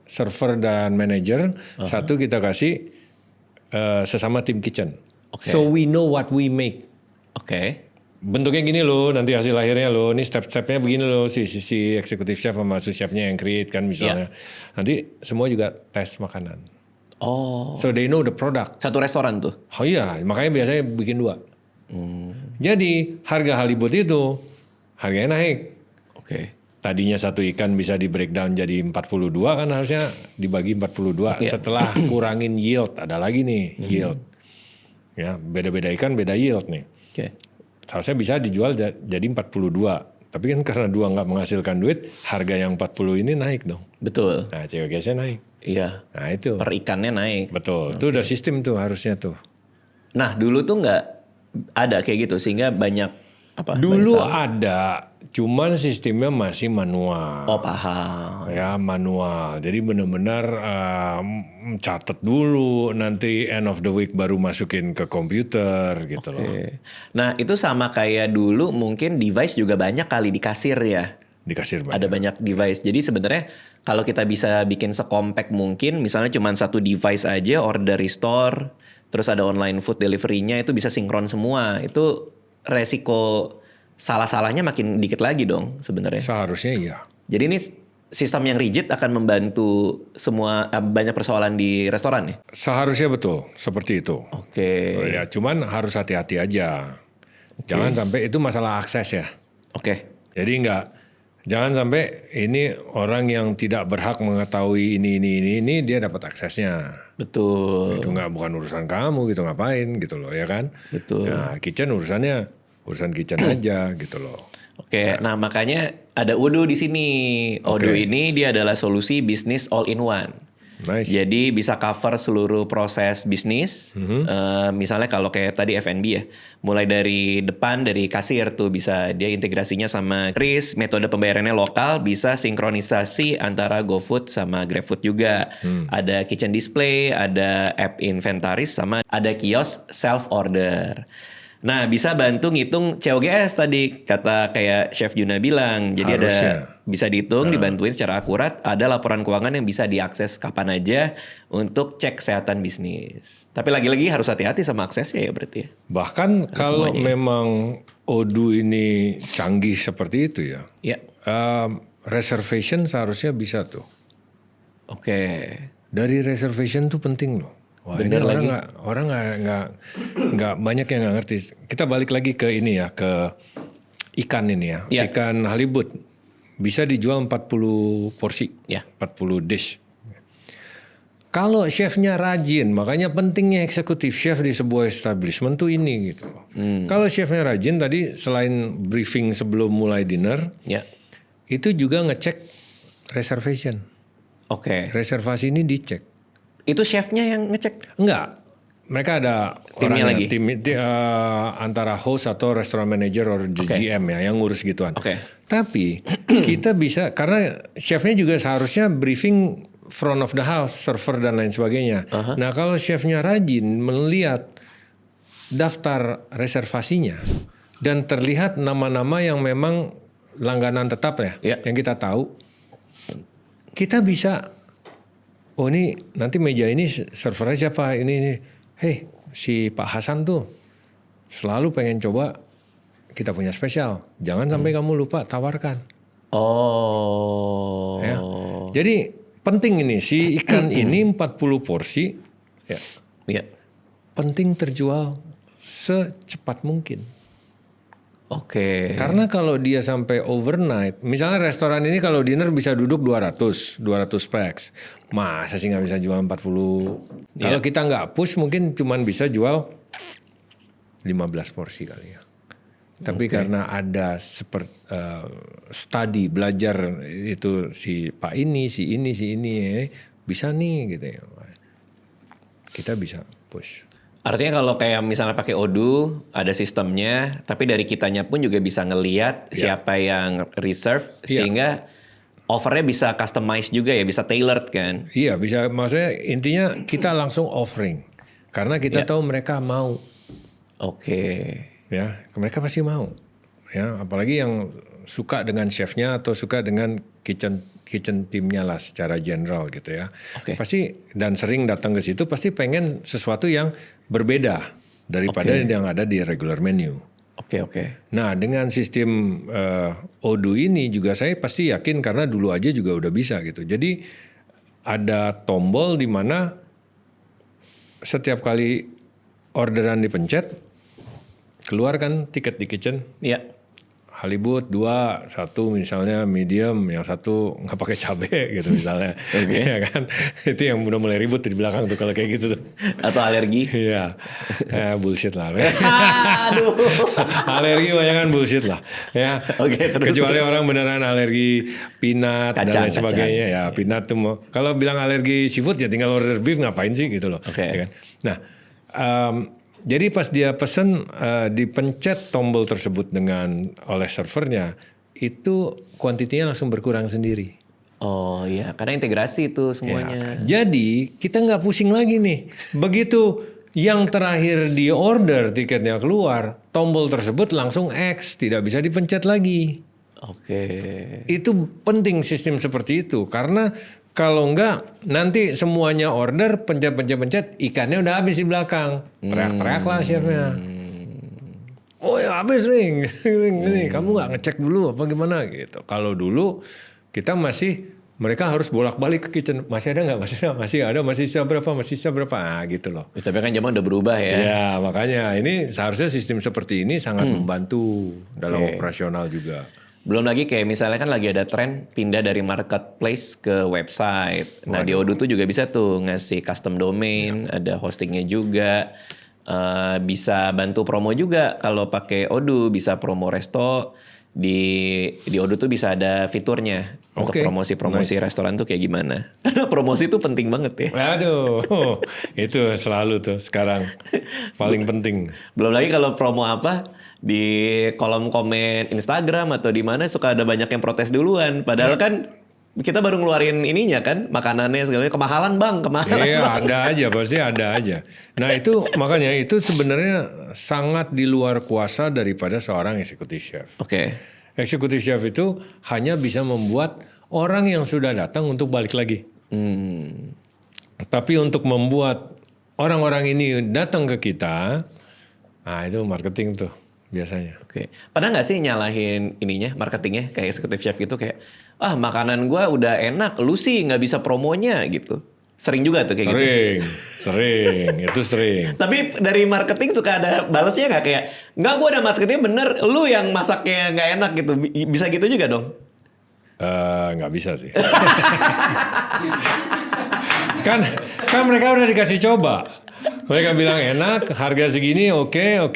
Speaker 2: server dan manager, 1 kita kasih sesama tim kitchen.
Speaker 1: Okay.
Speaker 2: So we know what we make.
Speaker 1: Oke.
Speaker 2: Bentuknya gini loh, nanti hasil akhirnya loh, ini step-stepnya begini loh, si executive chef sama sous chefnya yang create kan misalnya. Nanti semua juga tes makanan.
Speaker 1: Oh.
Speaker 2: So they know the product.
Speaker 1: Satu restoran tuh?
Speaker 2: Oh iya, makanya biasanya bikin 2. Jadi harga halibut itu harganya naik.
Speaker 1: Oke.
Speaker 2: Tadinya satu ikan bisa di breakdown jadi 42 kan harusnya dibagi 42. Setelah kurangin yield, ada lagi nih yield. Ya, beda-beda ikan beda yield nih.
Speaker 1: Oke.
Speaker 2: Seharusnya bisa dijual jadi 42. Tapi kan karena 2 nggak menghasilkan duit, harga yang 40 ini naik dong.
Speaker 1: Betul.
Speaker 2: Nah, COGS-nya naik.
Speaker 1: Iya.
Speaker 2: Nah, itu.
Speaker 1: Per ikannya naik.
Speaker 2: Betul. Itu udah sistem tuh harusnya tuh.
Speaker 1: Nah, dulu tuh nggak ada kayak gitu sehingga banyak apa?
Speaker 2: Dulu ada, cuman sistemnya masih manual.
Speaker 1: Oh, paham.
Speaker 2: Ya, manual. Jadi benar-benar catat dulu, nanti end of the week baru masukin ke komputer gitu loh.
Speaker 1: Nah, itu sama kayak dulu mungkin device juga banyak kali di kasir ya.
Speaker 2: Di kasir banyak.
Speaker 1: Ada banyak device. Jadi sebenarnya kalau kita bisa bikin sekompak mungkin, misalnya cuma satu device aja, order dari store, terus ada online food delivery-nya itu bisa sinkron semua. Itu resiko salah-salahnya makin dikit lagi dong sebenarnya.
Speaker 2: Seharusnya iya.
Speaker 1: Jadi ini sistem yang rigid akan membantu semua banyak persoalan di restoran ya?
Speaker 2: Seharusnya betul, seperti itu.
Speaker 1: Oke.
Speaker 2: Ya, cuman harus hati-hati aja. Jangan sampai itu masalah akses ya.
Speaker 1: Oke.
Speaker 2: Jadi jangan sampai ini orang yang tidak berhak mengetahui ini dia dapat aksesnya.
Speaker 1: Betul.
Speaker 2: Itu bukan urusan kamu gitu, ngapain gitu loh ya kan.
Speaker 1: Betul.
Speaker 2: Nah, kitchen urusan kitchen aja gitu loh.
Speaker 1: Oke, nah makanya ada Odoo di sini. Odoo ini dia adalah solusi bisnis all in one.
Speaker 2: Nice.
Speaker 1: Jadi bisa cover seluruh proses bisnis. Misalnya kalau kayak tadi F&B ya, mulai dari depan dari kasir tuh bisa dia integrasinya sama Kris, metode pembayarannya lokal, bisa sinkronisasi antara GoFood sama GrabFood juga. Ada kitchen display, ada app inventaris, sama ada kios self order. Nah, bisa bantu ngitung COGS tadi, kata kayak Chef Juna bilang. Jadi harusnya bisa dihitung, dibantuin secara akurat. Ada laporan keuangan yang bisa diakses kapan aja untuk cek kesehatan bisnis. Tapi lagi-lagi harus hati-hati sama aksesnya ya berarti ya.
Speaker 2: Bahkan kalau memang Odoo ini canggih seperti itu ya.
Speaker 1: Iya.
Speaker 2: Reservation seharusnya bisa tuh.
Speaker 1: Oke.
Speaker 2: Dari reservation tuh penting loh. Wah,
Speaker 1: bener
Speaker 2: ini
Speaker 1: lagi.
Speaker 2: Orang nggak banyak yang nggak ngerti. Kita balik lagi ke ini ya, ke ikan ini ya.
Speaker 1: Yeah.
Speaker 2: Ikan halibut bisa dijual 40 porsi, 40 dish. Kalau chefnya rajin, makanya pentingnya eksekutif chef di sebuah establishment tuh ini gitu. Kalau chefnya rajin tadi selain briefing sebelum mulai dinner, itu juga ngecek reservation.
Speaker 1: Oke.
Speaker 2: Reservasi ini dicek.
Speaker 1: Itu chefnya yang ngecek?
Speaker 2: Enggak. Mereka ada
Speaker 1: timnya lagi?
Speaker 2: Antara host atau restaurant manager atau GM ya yang ngurus gituan. Tapi kita bisa, karena chefnya juga seharusnya briefing front of the house, server dan lain sebagainya. Nah kalau chefnya rajin melihat daftar reservasinya dan terlihat nama-nama yang memang langganan tetap ya, yang kita tahu, kita bisa, oh ini nanti meja ini servernya siapa, ini. Hei, si Pak Hasan tuh selalu pengen coba kita punya spesial. Jangan sampai kamu lupa tawarkan.
Speaker 1: Oh.
Speaker 2: Ya. Jadi penting ini si ikan ini 40 porsi ya.
Speaker 1: Iya.
Speaker 2: Penting terjual secepat mungkin.
Speaker 1: Oke.
Speaker 2: Karena kalau dia sampai overnight, misalnya restoran ini kalau dinner bisa duduk 200 packs. Masa sih nggak bisa jual 40? Kalau kita nggak push mungkin cuman bisa jual 15 porsi kali ya. Tapi karena ada seperti study belajar itu si Pak ini, si ini bisa nih gitu ya. Kita bisa push.
Speaker 1: Artinya kalau kayak misalnya pakai Odoo, ada sistemnya, tapi dari kitanya pun juga bisa ngelihat siapa yang reserve, sehingga offernya bisa customize juga ya, bisa tailored kan?
Speaker 2: Iya bisa, maksudnya intinya kita langsung offering, karena kita tahu mereka mau.
Speaker 1: Oke.
Speaker 2: Ya, mereka pasti mau. Ya, apalagi yang suka dengan chefnya atau suka dengan kitchen timnya lah secara general gitu ya. Pasti dan sering datang ke situ pasti pengen sesuatu yang berbeda daripada yang ada di regular menu.
Speaker 1: Oke.
Speaker 2: Nah dengan sistem Odoo ini juga saya pasti yakin karena dulu aja juga udah bisa gitu. Jadi ada tombol di mana setiap kali orderan dipencet keluarkan tiket di kitchen.
Speaker 1: Iya.
Speaker 2: Halibut 2, 1 misalnya medium, yang satu nggak pakai cabai gitu misalnya. Ya kan? Itu yang udah mulai ribut di belakang tuh kalau kayak gitu tuh.
Speaker 1: Atau alergi?
Speaker 2: Iya. Bullshit lah.
Speaker 1: Aduh.
Speaker 2: Alergi banyak kan bullshit lah. Ya.
Speaker 1: Terus.
Speaker 2: Kecuali orang beneran alergi peanut dan lain sebagainya. Ya peanut tuh mau. Kalau bilang alergi seafood ya tinggal order beef ngapain sih gitu loh. Ya kan? Nah. Jadi pas dia pesen dipencet tombol tersebut oleh servernya itu kuantitinya langsung berkurang sendiri.
Speaker 1: Oh iya, karena integrasi itu semuanya.
Speaker 2: Ya, jadi kita nggak pusing lagi nih. Begitu yang terakhir di order tiketnya keluar, tombol tersebut langsung X, tidak bisa dipencet lagi.
Speaker 1: Oke.
Speaker 2: Itu penting sistem seperti itu karena kalau enggak, nanti semuanya order, pencet, ikannya udah habis di belakang. Teriak-teriak lah chefnya. Oh ya habis nih, kamu nggak ngecek dulu apa gimana gitu. Kalau dulu kita mereka harus bolak-balik ke kitchen. Masih ada nggak? Masih sisa berapa? Gitu loh.
Speaker 1: Tapi kan zaman udah berubah ya.
Speaker 2: Ya makanya ini seharusnya sistem seperti ini sangat membantu dalam operasional juga.
Speaker 1: Belum lagi kayak misalnya kan lagi ada tren pindah dari marketplace ke website. Nah di Odoo tuh juga bisa tuh ngasih custom domain, ada hostingnya juga. Bisa bantu promo juga kalau pakai Odoo, bisa promo resto. Di Odoo tuh bisa ada fiturnya untuk promosi restoran tuh kayak gimana. Karena promosi tuh penting banget ya.
Speaker 2: Aduh, itu selalu tuh sekarang paling penting.
Speaker 1: Belum lagi kalau promo apa di kolom komen Instagram atau di mana suka ada banyak yang protes duluan. Padahal kan kita baru ngeluarin ininya kan, makanannya segala kemahalan bang.
Speaker 2: Iya pasti ada aja. Nah itu makanya itu sebenarnya sangat di luar kuasa daripada seorang executive chef. Executive chef itu hanya bisa membuat orang yang sudah datang untuk balik lagi. Tapi untuk membuat orang-orang ini datang ke kita, nah itu marketing tuh biasanya.
Speaker 1: Pernah nggak sih nyalahin marketingnya kayak executive chef gitu kayak makanan gue udah enak, lu sih nggak bisa promonya gitu. Sering juga tuh kayak gitu.
Speaker 2: Itu sering.
Speaker 1: Tapi dari marketing suka ada balasnya nggak kayak nggak gue ada marketingnya bener, lu yang masaknya nggak enak gitu. Bisa gitu juga dong?
Speaker 2: Nggak bisa sih. kan mereka udah dikasih coba. Mereka bilang enak, harga segini, oke.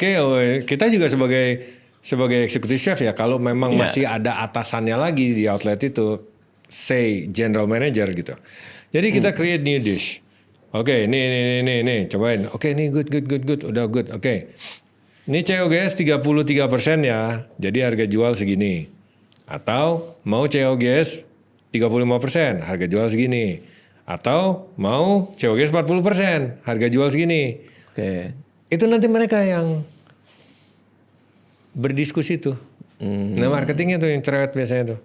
Speaker 2: Kita juga sebagai executive chef ya, kalau memang masih ada atasannya lagi di outlet itu, say general manager gitu. Jadi kita create new dish. Oke, nih, cobain. Oke, nih good, udah good. Oke. Ini COGS 33% ya, jadi harga jual segini. Atau mau COGS 35%, harga jual segini. Atau mau COGS 40%, harga jual segini. Itu nanti mereka yang berdiskusi tuh. Nah marketingnya tuh yang cerewet biasanya tuh.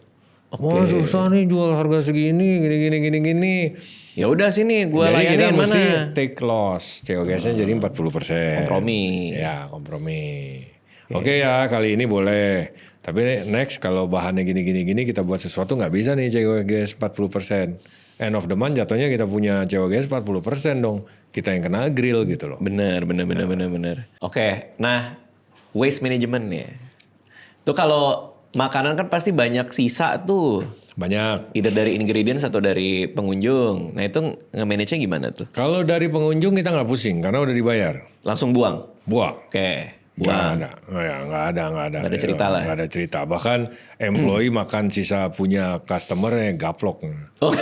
Speaker 2: Wah susah nih jual harga segini, gini. Ya udah sini gue layanin mana. Jadi kita mesti take loss, COGS-nya jadi 40%. Kompromi. Oke ya kali ini boleh. Tapi next kalau bahannya gini kita buat sesuatu nggak bisa nih COGS 40%. end of the month jatuhnya kita punya COGS 40% dong. Kita yang kena grill gitu loh.
Speaker 1: Bener. Oke, nah waste management ya. Tuh kalau makanan kan pasti banyak sisa tuh.
Speaker 2: Banyak.
Speaker 1: Either dari ingredients atau dari pengunjung. Nah itu nge-manage-nya gimana tuh?
Speaker 2: Kalau dari pengunjung kita nggak pusing karena udah dibayar.
Speaker 1: Langsung buang?
Speaker 2: Buang.
Speaker 1: Oke,
Speaker 2: Nggak
Speaker 1: buang.
Speaker 2: ada. Nggak ada.
Speaker 1: Nggak ada cerita lah.
Speaker 2: Nggak ada cerita. Bahkan employee makan sisa punya customer gaplok.
Speaker 1: Oh.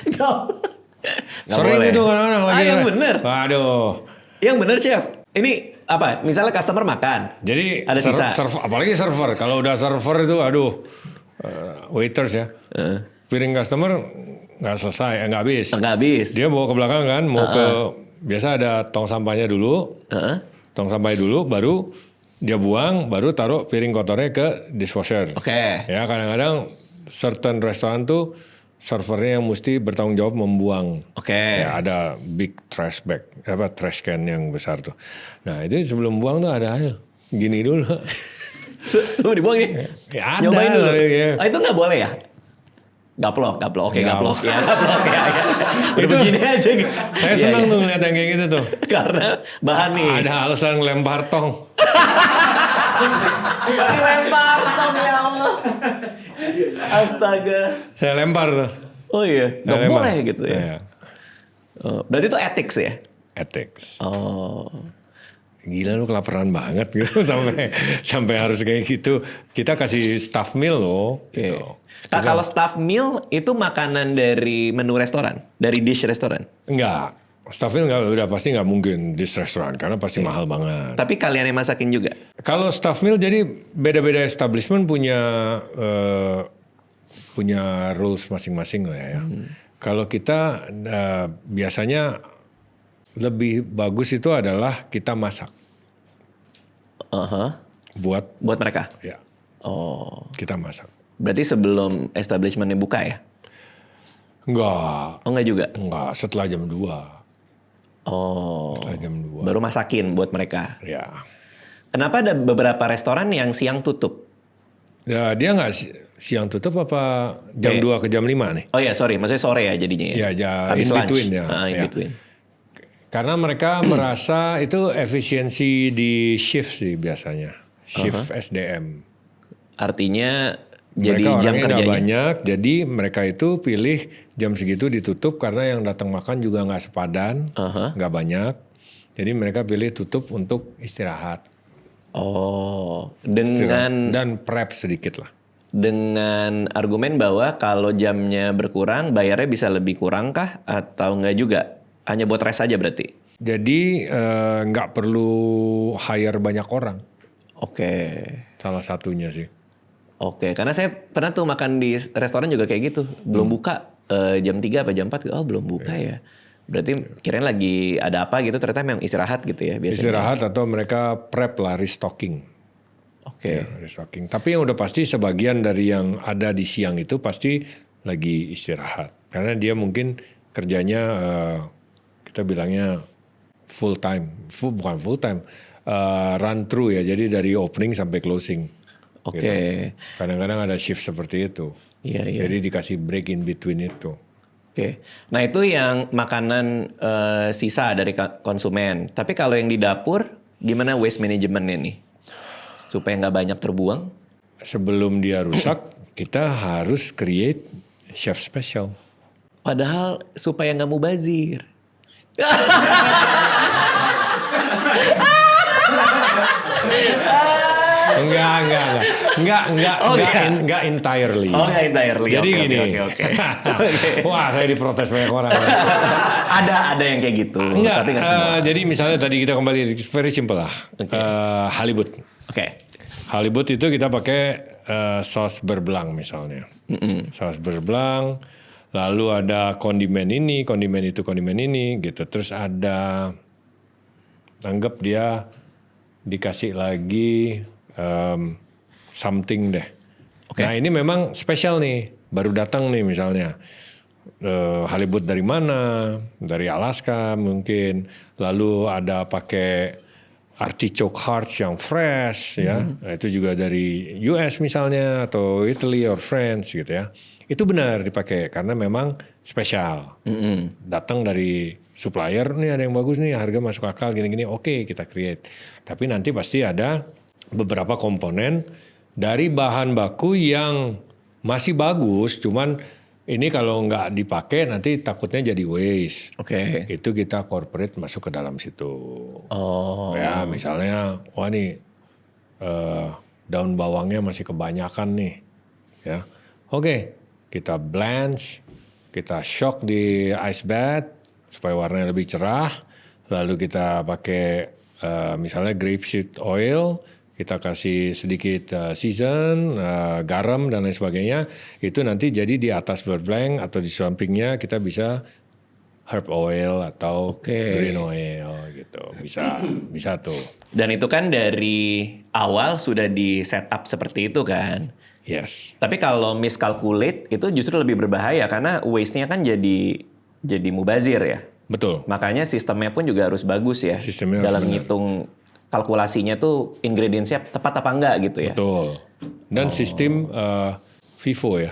Speaker 1: Nggak
Speaker 2: Sering
Speaker 1: boleh.
Speaker 2: itu kadang-kadang lagi.
Speaker 1: Yang bener.
Speaker 2: Waduh.
Speaker 1: Yang bener chef. Ini apa? Misalnya customer makan.
Speaker 2: Jadi
Speaker 1: ada sisa.
Speaker 2: apalagi server. Kalau udah server itu waiters ya. Piring customer nggak selesai, nggak habis.
Speaker 1: Nggak habis.
Speaker 2: Dia bawa ke belakang kan, mau ke biasa ada tong sampahnya dulu. Tong sampahnya dulu, baru dia buang, baru taruh piring kotornya ke dishwasher.
Speaker 1: Oke.
Speaker 2: Ya kadang-kadang certain restoran tuh servernya yang mesti bertanggung jawab membuang.
Speaker 1: Oke.
Speaker 2: Ya, ada big trash bag, trash can yang besar tuh. Nah itu sebelum buang tuh ada gini dulu.
Speaker 1: Sebelum dibuang nih.
Speaker 2: Ya, ada.
Speaker 1: Nyobain dulu.
Speaker 2: Ya.
Speaker 1: Oh, itu nggak boleh ya? Gaplok. Oke, gaplok. Ya, gaplok ya. Udah
Speaker 2: Itu
Speaker 1: begini aja.
Speaker 2: Saya senang tuh ngeliat yang kayak gitu tuh.
Speaker 1: Karena bahan nih.
Speaker 2: Ada alasan ngelempar tong.
Speaker 1: Dilempar tong ya Allah. Astaga.
Speaker 2: Saya lempar tuh.
Speaker 1: Oh iya, nggak
Speaker 2: Saya lempar.
Speaker 1: boleh gitu ya.
Speaker 2: Iya.
Speaker 1: Oh, berarti itu ethics ya?
Speaker 2: Ethics.
Speaker 1: Oh.
Speaker 2: Gila lu kelaparan banget gitu sampai harus kayak gitu. Kita kasih staff meal loh.
Speaker 1: Oke.
Speaker 2: Gitu.
Speaker 1: Nah, kalau staff meal itu makanan dari menu restoran, dari dish restoran.
Speaker 2: Enggak. Staff meal udah pasti nggak mungkin di restoran karena pasti mahal banget.
Speaker 1: Tapi kalian yang masakin juga.
Speaker 2: Kalau staff meal jadi beda-beda establishment punya rules masing-masing lah ya. Kalau kita biasanya lebih bagus itu adalah kita masak buat
Speaker 1: mereka.
Speaker 2: ya.
Speaker 1: Oh.
Speaker 2: Kita masak.
Speaker 1: Berarti sebelum establishmentnya buka ya?
Speaker 2: Enggak.
Speaker 1: Oh enggak juga?
Speaker 2: Enggak, setelah jam 2.
Speaker 1: Oh.
Speaker 2: Setelah jam 2.
Speaker 1: Baru masakin buat mereka.
Speaker 2: Ya.
Speaker 1: Kenapa ada beberapa restoran yang siang tutup?
Speaker 2: Ya, dia nggak siang tutup apa jam 2 ke jam 5 nih?
Speaker 1: Oh ya, sorry. Maksudnya sore ya jadinya ya?
Speaker 2: Ya,
Speaker 1: habis
Speaker 2: in
Speaker 1: lunch.
Speaker 2: between ya.
Speaker 1: In
Speaker 2: Ya.
Speaker 1: between.
Speaker 2: Karena mereka merasa itu efisiensi di shift sih biasanya. Shift SDM.
Speaker 1: Artinya jadi
Speaker 2: Mereka
Speaker 1: jam
Speaker 2: orangnya nggak
Speaker 1: kerjanya.
Speaker 2: banyak, jadi mereka itu pilih jam segitu ditutup karena yang datang makan juga nggak sepadan, nggak banyak. Jadi mereka pilih tutup untuk istirahat.
Speaker 1: Oh, dengan
Speaker 2: Dan prep sedikit lah.
Speaker 1: dengan argumen bahwa kalau jamnya berkurang, bayarnya bisa lebih kurang kah? Atau enggak juga? Hanya buat rest aja berarti?
Speaker 2: Jadi nggak perlu hire banyak orang.
Speaker 1: Oke.
Speaker 2: Salah satunya sih.
Speaker 1: Oke, karena saya pernah tuh makan di restoran juga kayak gitu. Belum buka jam 3 apa jam 4. Oh belum buka ya. Berarti kirain lagi ada apa gitu, ternyata memang istirahat gitu ya biasanya.
Speaker 2: Istirahat atau mereka prep lah, restocking.
Speaker 1: Oke.
Speaker 2: Ya, restocking. Tapi yang udah pasti sebagian dari yang ada di siang itu pasti lagi istirahat. Karena dia mungkin kerjanya kita bilangnya full time. Bukan full time. Run through ya. Jadi dari opening sampai closing.
Speaker 1: Oke.
Speaker 2: Gitu. Kadang-kadang ada shift seperti itu.
Speaker 1: Iya, iya.
Speaker 2: Jadi dikasih break in between itu.
Speaker 1: Oke. Nah itu yang makanan sisa dari konsumen. Tapi kalau yang di dapur, gimana waste manajemennya nih? Supaya nggak banyak terbuang?
Speaker 2: Sebelum dia rusak, kita harus create chef special.
Speaker 1: Padahal supaya nggak mubazir.
Speaker 2: Enggak entirely.
Speaker 1: Oh nggak entirely.
Speaker 2: Jadi
Speaker 1: Oke,
Speaker 2: gini.
Speaker 1: Oke.
Speaker 2: Wah, saya diprotes banyak orang.
Speaker 1: ada yang kayak gitu.
Speaker 2: Enggak.
Speaker 1: Tapi nggak semua.
Speaker 2: Jadi misalnya tadi kita kembali very simple lah. Halibut.
Speaker 1: Oke.
Speaker 2: Halibut itu kita pakai saus berbelang misalnya. Saus berbelang. Lalu ada kondimen ini, kondimen itu, kondimen ini gitu. Terus ada anggap dia dikasih lagi something deh.
Speaker 1: Okay.
Speaker 2: Nah ini memang spesial nih, baru datang nih misalnya. Halibut dari mana? Dari Alaska mungkin. Lalu ada pakai artichoke hearts yang fresh ya. Nah, itu juga dari US misalnya atau Italy or France gitu ya. Itu benar dipakai karena memang spesial. Datang dari supplier, nih ada yang bagus nih, harga masuk akal gini-gini, oke kita create. Tapi nanti pasti ada beberapa komponen dari bahan baku yang masih bagus, cuman ini kalau nggak dipakai nanti takutnya jadi waste.
Speaker 1: Oke.
Speaker 2: Itu kita corporate masuk ke dalam situ.
Speaker 1: Oh.
Speaker 2: Ya misalnya, wah nih daun bawangnya masih kebanyakan nih, ya. Oke, kita blanch, kita shock di ice bath supaya warnanya lebih cerah. Lalu kita pakai misalnya grapeseed oil, kita kasih sedikit season, garam dan lain sebagainya. Itu nanti jadi di atas beurre blanc atau di sampingnya kita bisa herb oil atau green oil gitu. Bisa tuh.
Speaker 1: Dan itu kan dari awal sudah di setup seperti itu kan.
Speaker 2: Yes.
Speaker 1: Tapi kalau miscalculate itu justru lebih berbahaya karena waste-nya kan jadi mubazir ya.
Speaker 2: Betul.
Speaker 1: Makanya sistemnya pun juga harus bagus ya.
Speaker 2: Sistemnya
Speaker 1: dalam
Speaker 2: harus
Speaker 1: ngitung kalkulasinya tuh ingredients-nya tepat apa enggak gitu ya.
Speaker 2: Betul. Dan sistem FIFO ya.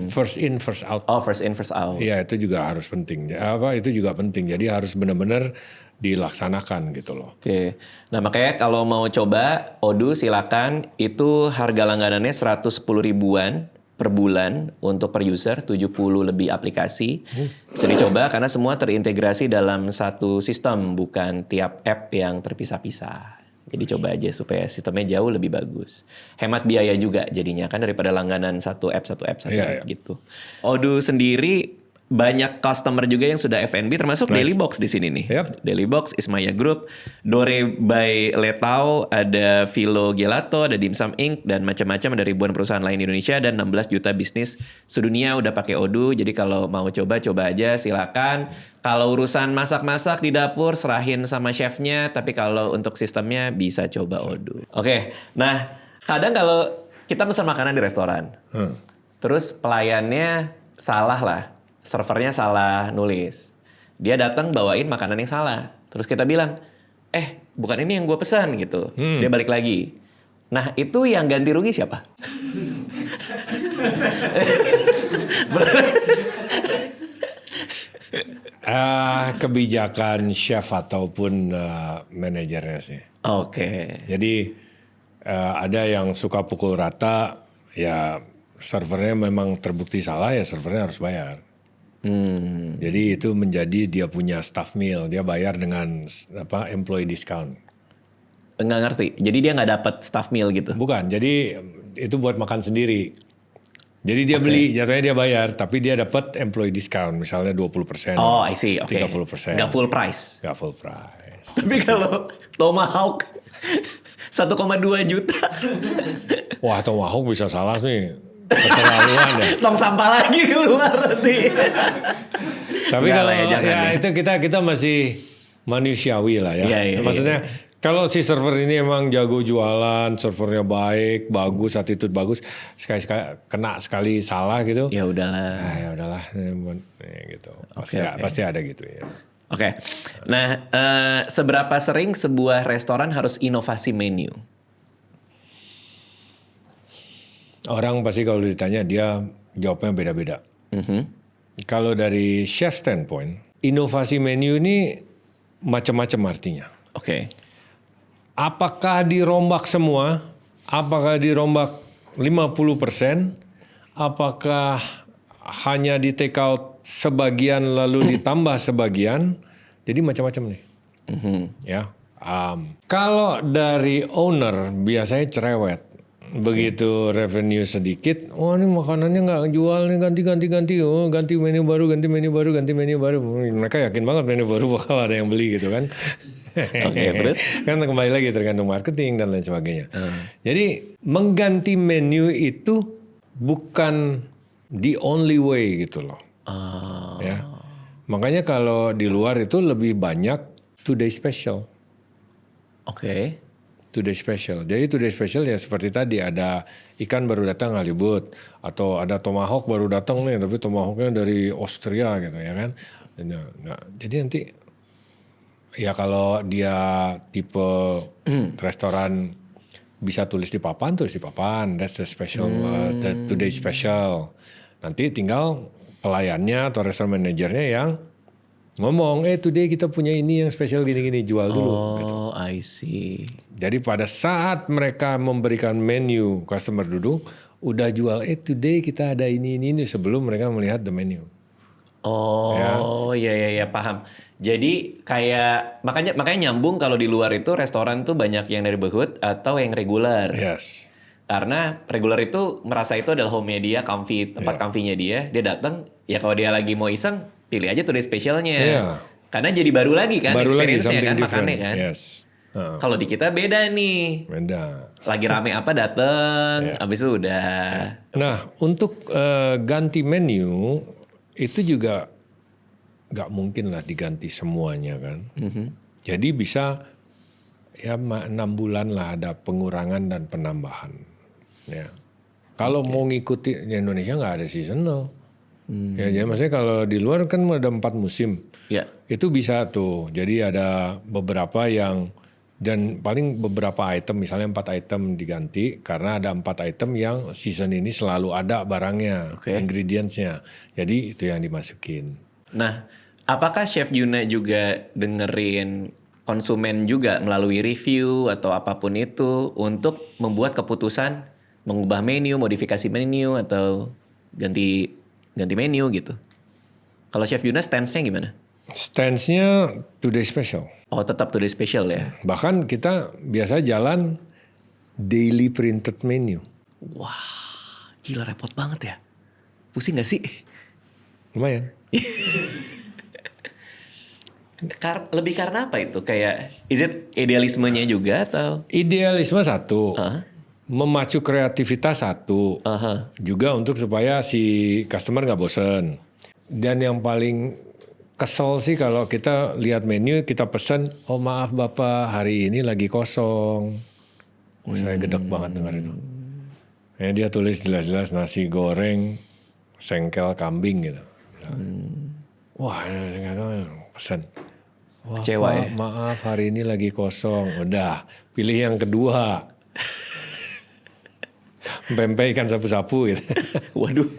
Speaker 2: First in, first out.
Speaker 1: Oh, first in, first out.
Speaker 2: Iya, itu juga harus penting. Itu juga penting. Jadi harus benar-benar dilaksanakan gitu loh.
Speaker 1: Oke. Nah, makanya kalau mau coba Odoo silakan, itu harga langganannya 110 ribuan per bulan untuk per user, 70 lebih aplikasi. Bisa dicoba karena semua terintegrasi dalam satu sistem, bukan tiap app yang terpisah-pisah. Jadi coba aja supaya sistemnya jauh lebih bagus. Hemat biaya juga jadinya kan daripada langganan satu app gitu. Odoo sendiri banyak customer juga yang sudah F&B termasuk Daily Box di sini nih.
Speaker 2: Yep.
Speaker 1: Daily Box, Ismaya Group, Dore by Letao, ada Philo Gelato, ada Dimsum Inc. dan macam-macam, ada ribuan perusahaan lain di Indonesia dan 16 juta bisnis sedunia udah pakai Odoo. Jadi kalau mau coba aja silakan. Kalau urusan masak-masak di dapur serahin sama chefnya, tapi kalau untuk sistemnya bisa coba Odoo. Oke. Nah, kadang kalau kita pesan makanan di restoran, terus pelayannya salah lah. Servernya salah nulis. Dia datang bawain makanan yang salah. Terus kita bilang, bukan ini yang gue pesan gitu. Terus dia balik lagi. Nah itu yang ganti rugi siapa?
Speaker 2: Kebijakan chef ataupun manajernya sih.
Speaker 1: Oke.
Speaker 2: Jadi ada yang suka pukul rata, ya servernya memang terbukti salah, ya servernya harus bayar. Jadi itu menjadi dia punya staff meal, dia bayar dengan employee discount.
Speaker 1: Nggak ngerti. Jadi dia nggak dapat staff meal gitu?
Speaker 2: Bukan. Jadi itu buat makan sendiri. Jadi dia beli, jatuhnya dia bayar, tapi dia dapat employee discount, misalnya 20%.
Speaker 1: Oh, I see. Oke.
Speaker 2: 30%.
Speaker 1: Nggak full price.
Speaker 2: Nggak full price.
Speaker 1: Tapi kalau Tomahawk 1,2 juta.
Speaker 2: Wah, Tomahawk bisa salah nih. Keterlaluan ya.
Speaker 1: Tong sampah lagi keluar nanti.
Speaker 2: Tapi kalau itu kita masih manusiawi lah ya.
Speaker 1: Iya.
Speaker 2: Maksudnya kalau si server ini emang jago jualan, servernya baik, bagus, attitude bagus, sekali kena sekali salah gitu.
Speaker 1: Ya udahlah.
Speaker 2: Ya udahlah, gitu. Pasti ada gitu ya.
Speaker 1: Oke. Nah, seberapa sering sebuah restoran harus inovasi menu?
Speaker 2: Orang pasti kalau ditanya dia jawabnya beda-beda. Kalau dari chef standpoint, inovasi menu ini macam-macam artinya.
Speaker 1: Oke.
Speaker 2: Apakah dirombak semua? Apakah dirombak 50%? Apakah hanya di take out sebagian lalu ditambah sebagian? Jadi macam-macam nih. Ya. Kalau dari owner biasanya cerewet. Begitu revenue sedikit, wah ini makanannya nggak jual nih, ganti, ganti menu baru. Mereka yakin banget menu baru bakal ada yang beli gitu kan.
Speaker 1: Terus?
Speaker 2: Kan kembali lagi tergantung marketing dan lain sebagainya. Jadi mengganti menu itu bukan the only way gitu loh. Ya. Makanya kalau di luar itu lebih banyak today special.
Speaker 1: Oke.
Speaker 2: Today special. Jadi today special ya seperti tadi ada ikan baru datang halibut atau ada tomahawk baru datang nih tapi tomahawknya dari Austria gitu ya kan. Nah, jadi nanti Ya kalau dia tipe restoran bisa tulis di papan, tulis di papan. That's the special, the today special. Nanti tinggal pelayannya atau restoran manajernya yang ngomong, today kita punya ini yang spesial gini-gini, jual dulu. Gitu.
Speaker 1: Oh, I see.
Speaker 2: Jadi pada saat mereka memberikan menu, customer duduk, udah jual, today kita ada ini sebelum mereka melihat the menu.
Speaker 1: Oh, iya paham. Jadi kayak makanya nyambung kalau di luar itu restoran tuh banyak yang neighborhood atau yang regular.
Speaker 2: Yes.
Speaker 1: Karena regular itu merasa itu adalah home-nya dia, comfy, tempat comfy-nya dia datang, ya kalau dia lagi mau iseng, pilih aja today specialnya.
Speaker 2: Yeah.
Speaker 1: Karena jadi baru lagi kan experience-nya kan,
Speaker 2: different.
Speaker 1: makannya kan.
Speaker 2: Yes.
Speaker 1: Kalau di kita beda nih.
Speaker 2: Beda.
Speaker 1: Lagi rame apa dateng, abis itu udah.
Speaker 2: Nah, untuk ganti menu itu juga nggak mungkin lah diganti semuanya kan. Jadi bisa ya 6 bulan lah ada pengurangan dan penambahan. Ya. Kalau mau ngikuti di Indonesia nggak ada seasonal. Ya, jadi maksudnya kalau di luar kan ada 4 musim.
Speaker 1: Ya.
Speaker 2: Itu bisa tuh. Jadi ada beberapa yang dan paling beberapa item, misalnya 4 item diganti karena ada 4 item yang season ini selalu ada barangnya, ingredients-nya. Jadi itu yang dimasukin.
Speaker 1: Nah, apakah Chef Yuna juga dengerin konsumen juga melalui review atau apapun itu untuk membuat keputusan mengubah menu, modifikasi menu atau ganti menu gitu? Kalau Chef Yuna stance-nya gimana?
Speaker 2: Stance-nya today special.
Speaker 1: Oh, tetap today special ya?
Speaker 2: Bahkan kita biasa jalan daily printed menu.
Speaker 1: Wah, gila repot banget ya. Pusing gak sih?
Speaker 2: Lumayan.
Speaker 1: Lebih karena apa itu? Kayak, is it idealismenya juga atau?
Speaker 2: Idealisme satu. Memacu kreativitas satu. Juga untuk supaya si customer gak bosen. Dan yang paling kesel sih kalau kita lihat menu, kita pesen, oh maaf Bapak, hari ini lagi kosong. Saya gedek banget dengar itu. Ya, dia tulis jelas-jelas nasi goreng, sengkel kambing gitu. Wah, pesen. Wah,
Speaker 1: kecewa ya?
Speaker 2: Maaf hari ini lagi kosong. Udah, pilih yang kedua. Pempek ikan sapu-sapu gitu.
Speaker 1: Waduh.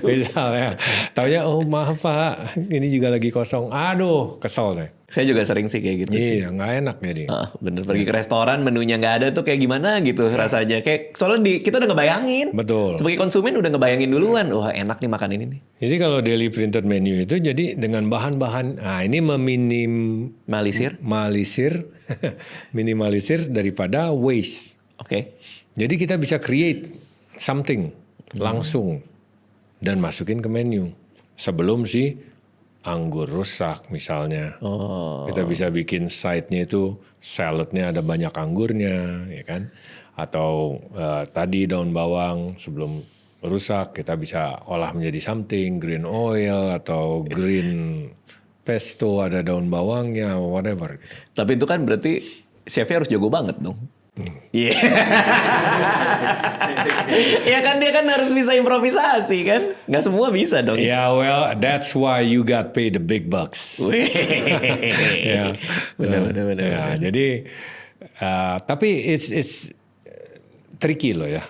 Speaker 2: Misalnya, taunya maaf Pak, ini juga lagi kosong. Aduh, kesel deh.
Speaker 1: Saya juga sering sih kayak gitu.
Speaker 2: Iya, nggak enak jadi.
Speaker 1: Bener, pergi ke restoran menunya nggak ada tuh kayak gimana gitu rasanya. Kayak soalnya kita udah ngebayangin.
Speaker 2: Betul.
Speaker 1: Sebagai konsumen udah ngebayangin duluan. Wah enak nih makan ini nih.
Speaker 2: Jadi kalau daily printed menu itu jadi dengan bahan-bahan, ini minimalisir daripada waste.
Speaker 1: Oke.
Speaker 2: Jadi kita bisa create something langsung dan masukin ke menu sebelum si anggur rusak misalnya. Kita bisa bikin side-nya itu saladnya ada banyak anggurnya, ya kan? Atau tadi daun bawang sebelum rusak kita bisa olah menjadi something, green oil atau green pesto ada daun bawangnya, whatever. Gitu.
Speaker 1: Tapi itu kan berarti chefnya harus jago banget dong. Iya. Ya kan dia kan harus bisa improvisasi kan. Nggak semua bisa dong.
Speaker 2: Yeah, well, that's why you got paid the big bucks. Ya,
Speaker 1: benar.
Speaker 2: Ya, jadi tapi it's tricky loh ya.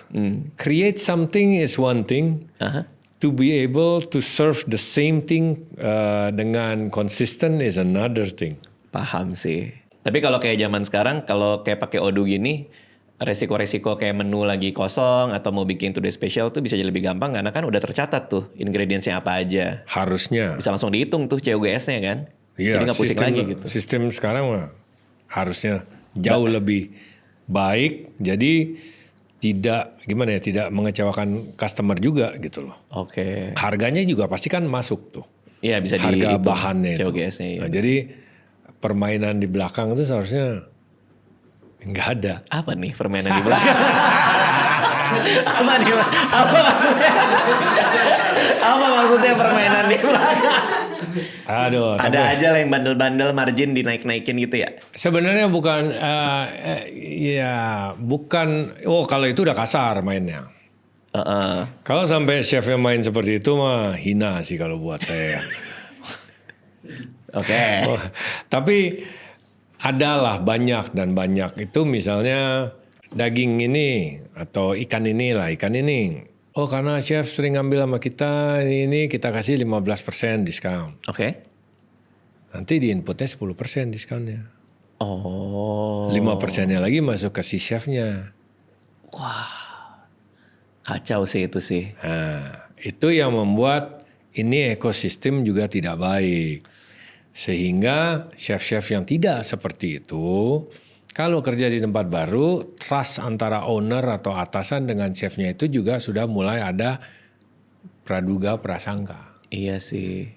Speaker 2: Create something is one thing. To be able to serve the same thing dengan konsisten is another thing.
Speaker 1: Paham sih. Tapi kalau kayak zaman sekarang, kalau kayak pakai Odoo gini, resiko-resiko kayak menu lagi kosong atau mau bikin today special tuh bisa jadi lebih gampang karena kan udah tercatat tuh ingredients-nya apa aja.
Speaker 2: Harusnya.
Speaker 1: Bisa langsung dihitung tuh COGS-nya kan.
Speaker 2: Iya,
Speaker 1: jadi nggak pusing lagi gitu.
Speaker 2: Sistem sekarang mah harusnya jauh lebih baik. Jadi tidak mengecewakan customer juga gitu loh.
Speaker 1: Oke.
Speaker 2: Harganya juga pasti kan masuk tuh.
Speaker 1: Iya bisa
Speaker 2: harga bahannya itu.
Speaker 1: COGS-nya. Iya.
Speaker 2: Nah, jadi permainan di belakang itu seharusnya nggak ada.
Speaker 1: Apa nih permainan di belakang? Apa nih? Apa maksudnya permainan di belakang?
Speaker 2: Aduh.
Speaker 1: Ada aja lah yang bandel-bandel margin dinaik-naikin gitu ya?
Speaker 2: Sebenarnya bukan. Oh kalau itu udah kasar mainnya. Kalau sampai chefnya main seperti itu mah hina sih kalau buat saya.
Speaker 1: Oke.
Speaker 2: Tapi adalah banyak dan banyak itu misalnya daging ini atau ikan ini. Oh karena chef sering ngambil sama kita ini kita kasih 15% diskon.
Speaker 1: Oke.
Speaker 2: Nanti di inputnya 10% diskonnya.
Speaker 1: Oh.
Speaker 2: 5%-nya lagi masuk ke si chefnya.
Speaker 1: Kacau sih itu sih.
Speaker 2: Nah, itu yang membuat ini ekosistem juga tidak baik. Sehingga chef-chef yang tidak seperti itu, kalau kerja di tempat baru, trust antara owner atau atasan dengan chefnya itu juga sudah mulai ada praduga prasangka.
Speaker 1: Iya sih.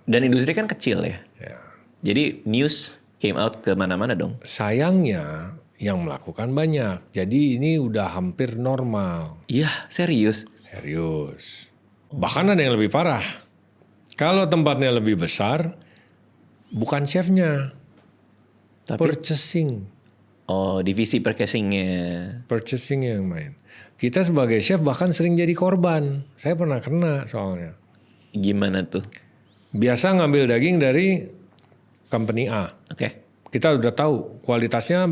Speaker 1: Dan industri kan kecil ya.
Speaker 2: Ya.
Speaker 1: Jadi news came out ke mana-mana dong.
Speaker 2: Sayangnya yang melakukan banyak. Jadi ini udah hampir normal.
Speaker 1: Iya, serius.
Speaker 2: Serius. Bahkan ada yang lebih parah. Kalau tempatnya lebih besar, bukan chefnya,
Speaker 1: Tapi
Speaker 2: purchasing.
Speaker 1: oh, divisi purchasing-nya.
Speaker 2: Purchasing yang main. Kita sebagai chef bahkan sering jadi korban. Saya pernah kena soalnya.
Speaker 1: Gimana tuh?
Speaker 2: Biasa ngambil daging dari company A.
Speaker 1: Oke.
Speaker 2: Kita udah tahu kualitasnya,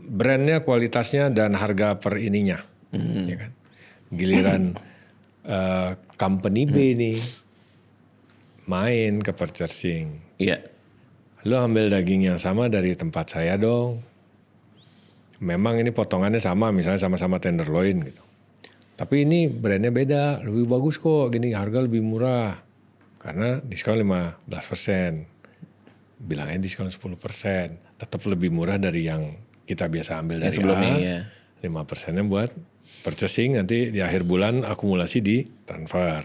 Speaker 2: brandnya, kualitasnya dan harga per ininya. Ya kan? Giliran company B nih main ke purchasing.
Speaker 1: Iya.
Speaker 2: Lu ambil daging yang sama dari tempat saya dong. Memang ini potongannya sama, misalnya sama-sama tenderloin gitu. Tapi ini brandnya beda, lebih bagus kok, gini harga lebih murah. Karena diskon 15%. Bilangnya diskon 10%. Tetap lebih murah dari yang kita biasa ambil dari
Speaker 1: sebelumnya,
Speaker 2: A.
Speaker 1: ya.
Speaker 2: 5%-nya buat purchasing, nanti di akhir bulan akumulasi di transfer.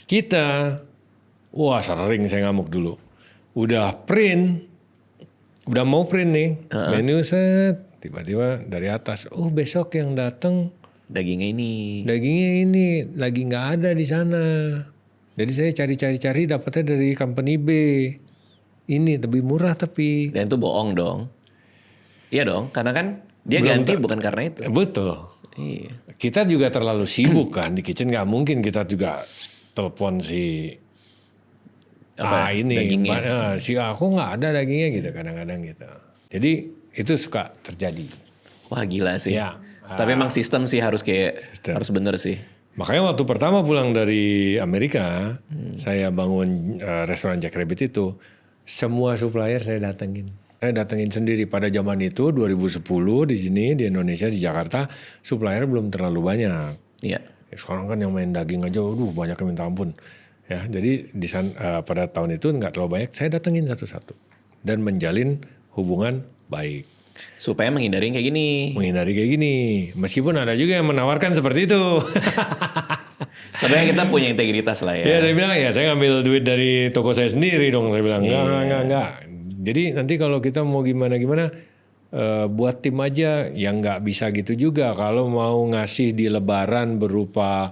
Speaker 2: Kita, wah sering saya ngamuk dulu. Udah mau print nih, menu set, tiba-tiba dari atas, oh besok yang datang
Speaker 1: Dagingnya ini.
Speaker 2: lagi nggak ada di sana. Jadi saya cari dapatnya dari company B. Ini lebih murah tapi.
Speaker 1: Dan itu bohong dong. Iya dong, karena kan dia ganti bukan karena itu.
Speaker 2: Betul.
Speaker 1: Iya.
Speaker 2: Kita juga terlalu sibuk kan di kitchen, nggak mungkin kita juga telepon si
Speaker 1: dagingnya.
Speaker 2: si aku nggak ada dagingnya gitu kadang-kadang gitu. Jadi itu suka terjadi.
Speaker 1: Wah gila sih.
Speaker 2: Ya.
Speaker 1: Tapi emang sistem sih harus harus bener sih.
Speaker 2: Makanya waktu pertama pulang dari Amerika, saya bangun restoran Jack Rabbit itu, semua supplier saya datengin. Saya datengin sendiri pada zaman itu 2010 di sini di Indonesia di Jakarta supplier belum terlalu banyak.
Speaker 1: Iya.
Speaker 2: Sekarang kan yang main daging aja, banyak yang minta ampun. Ya, jadi pada tahun itu nggak terlalu banyak. Saya datengin satu-satu dan menjalin hubungan baik.
Speaker 1: Supaya menghindari yang kayak gini.
Speaker 2: Meskipun ada juga yang menawarkan seperti itu.
Speaker 1: Tapi kita punya integritas lah ya.
Speaker 2: Ya saya bilang ya saya ngambil duit dari toko saya sendiri dong. Saya bilang enggak. Jadi nanti kalau kita mau gimana buat tim aja yang nggak bisa gitu juga. Kalau mau ngasih di lebaran berupa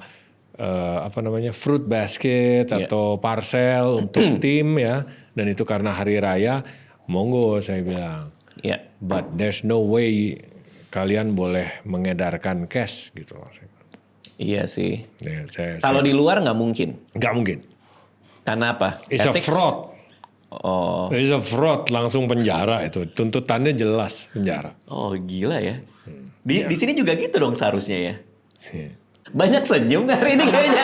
Speaker 2: fruit basket atau parcel untuk tim ya. Dan itu karena hari raya, monggo saya bilang.
Speaker 1: Iya.
Speaker 2: But there's no way kalian boleh mengedarkan cash gitu.
Speaker 1: Iya sih.
Speaker 2: Ya,
Speaker 1: kalau di luar nggak mungkin.
Speaker 2: Nggak mungkin.
Speaker 1: Karena apa?
Speaker 2: It's a fraud.
Speaker 1: Oh.
Speaker 2: It's a fraud, langsung penjara itu. Tuntutannya jelas penjara.
Speaker 1: Oh gila ya. Di sini juga gitu dong seharusnya ya.
Speaker 2: Iya.
Speaker 1: Banyak senyum hari ini kayaknya.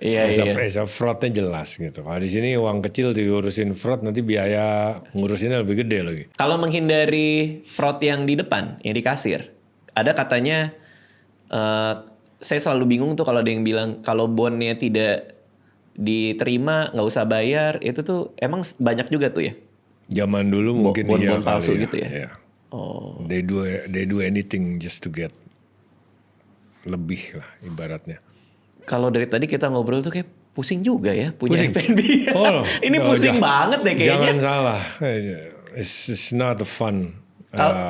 Speaker 1: Iya.
Speaker 2: It's a fraudnya jelas gitu. Kalau di sini uang kecil diurusin fraud, nanti biaya ngurusinnya lebih gede lagi.
Speaker 1: Kalau menghindari fraud yang di depan, yang di kasir, ada katanya, saya selalu bingung tuh kalau ada yang bilang kalau bonnya tidak diterima nggak usah bayar, itu tuh emang banyak juga tuh ya.
Speaker 2: Zaman dulu mungkin
Speaker 1: bon palsu
Speaker 2: kali
Speaker 1: gitu ya.
Speaker 2: Yeah. Oh. They do anything just to get lebih lah ibaratnya.
Speaker 1: Kalau dari tadi kita ngobrol tuh kayak pusing juga ya punya F&B. Ini pusing banget deh kayaknya.
Speaker 2: Jangan salah, it's not a fun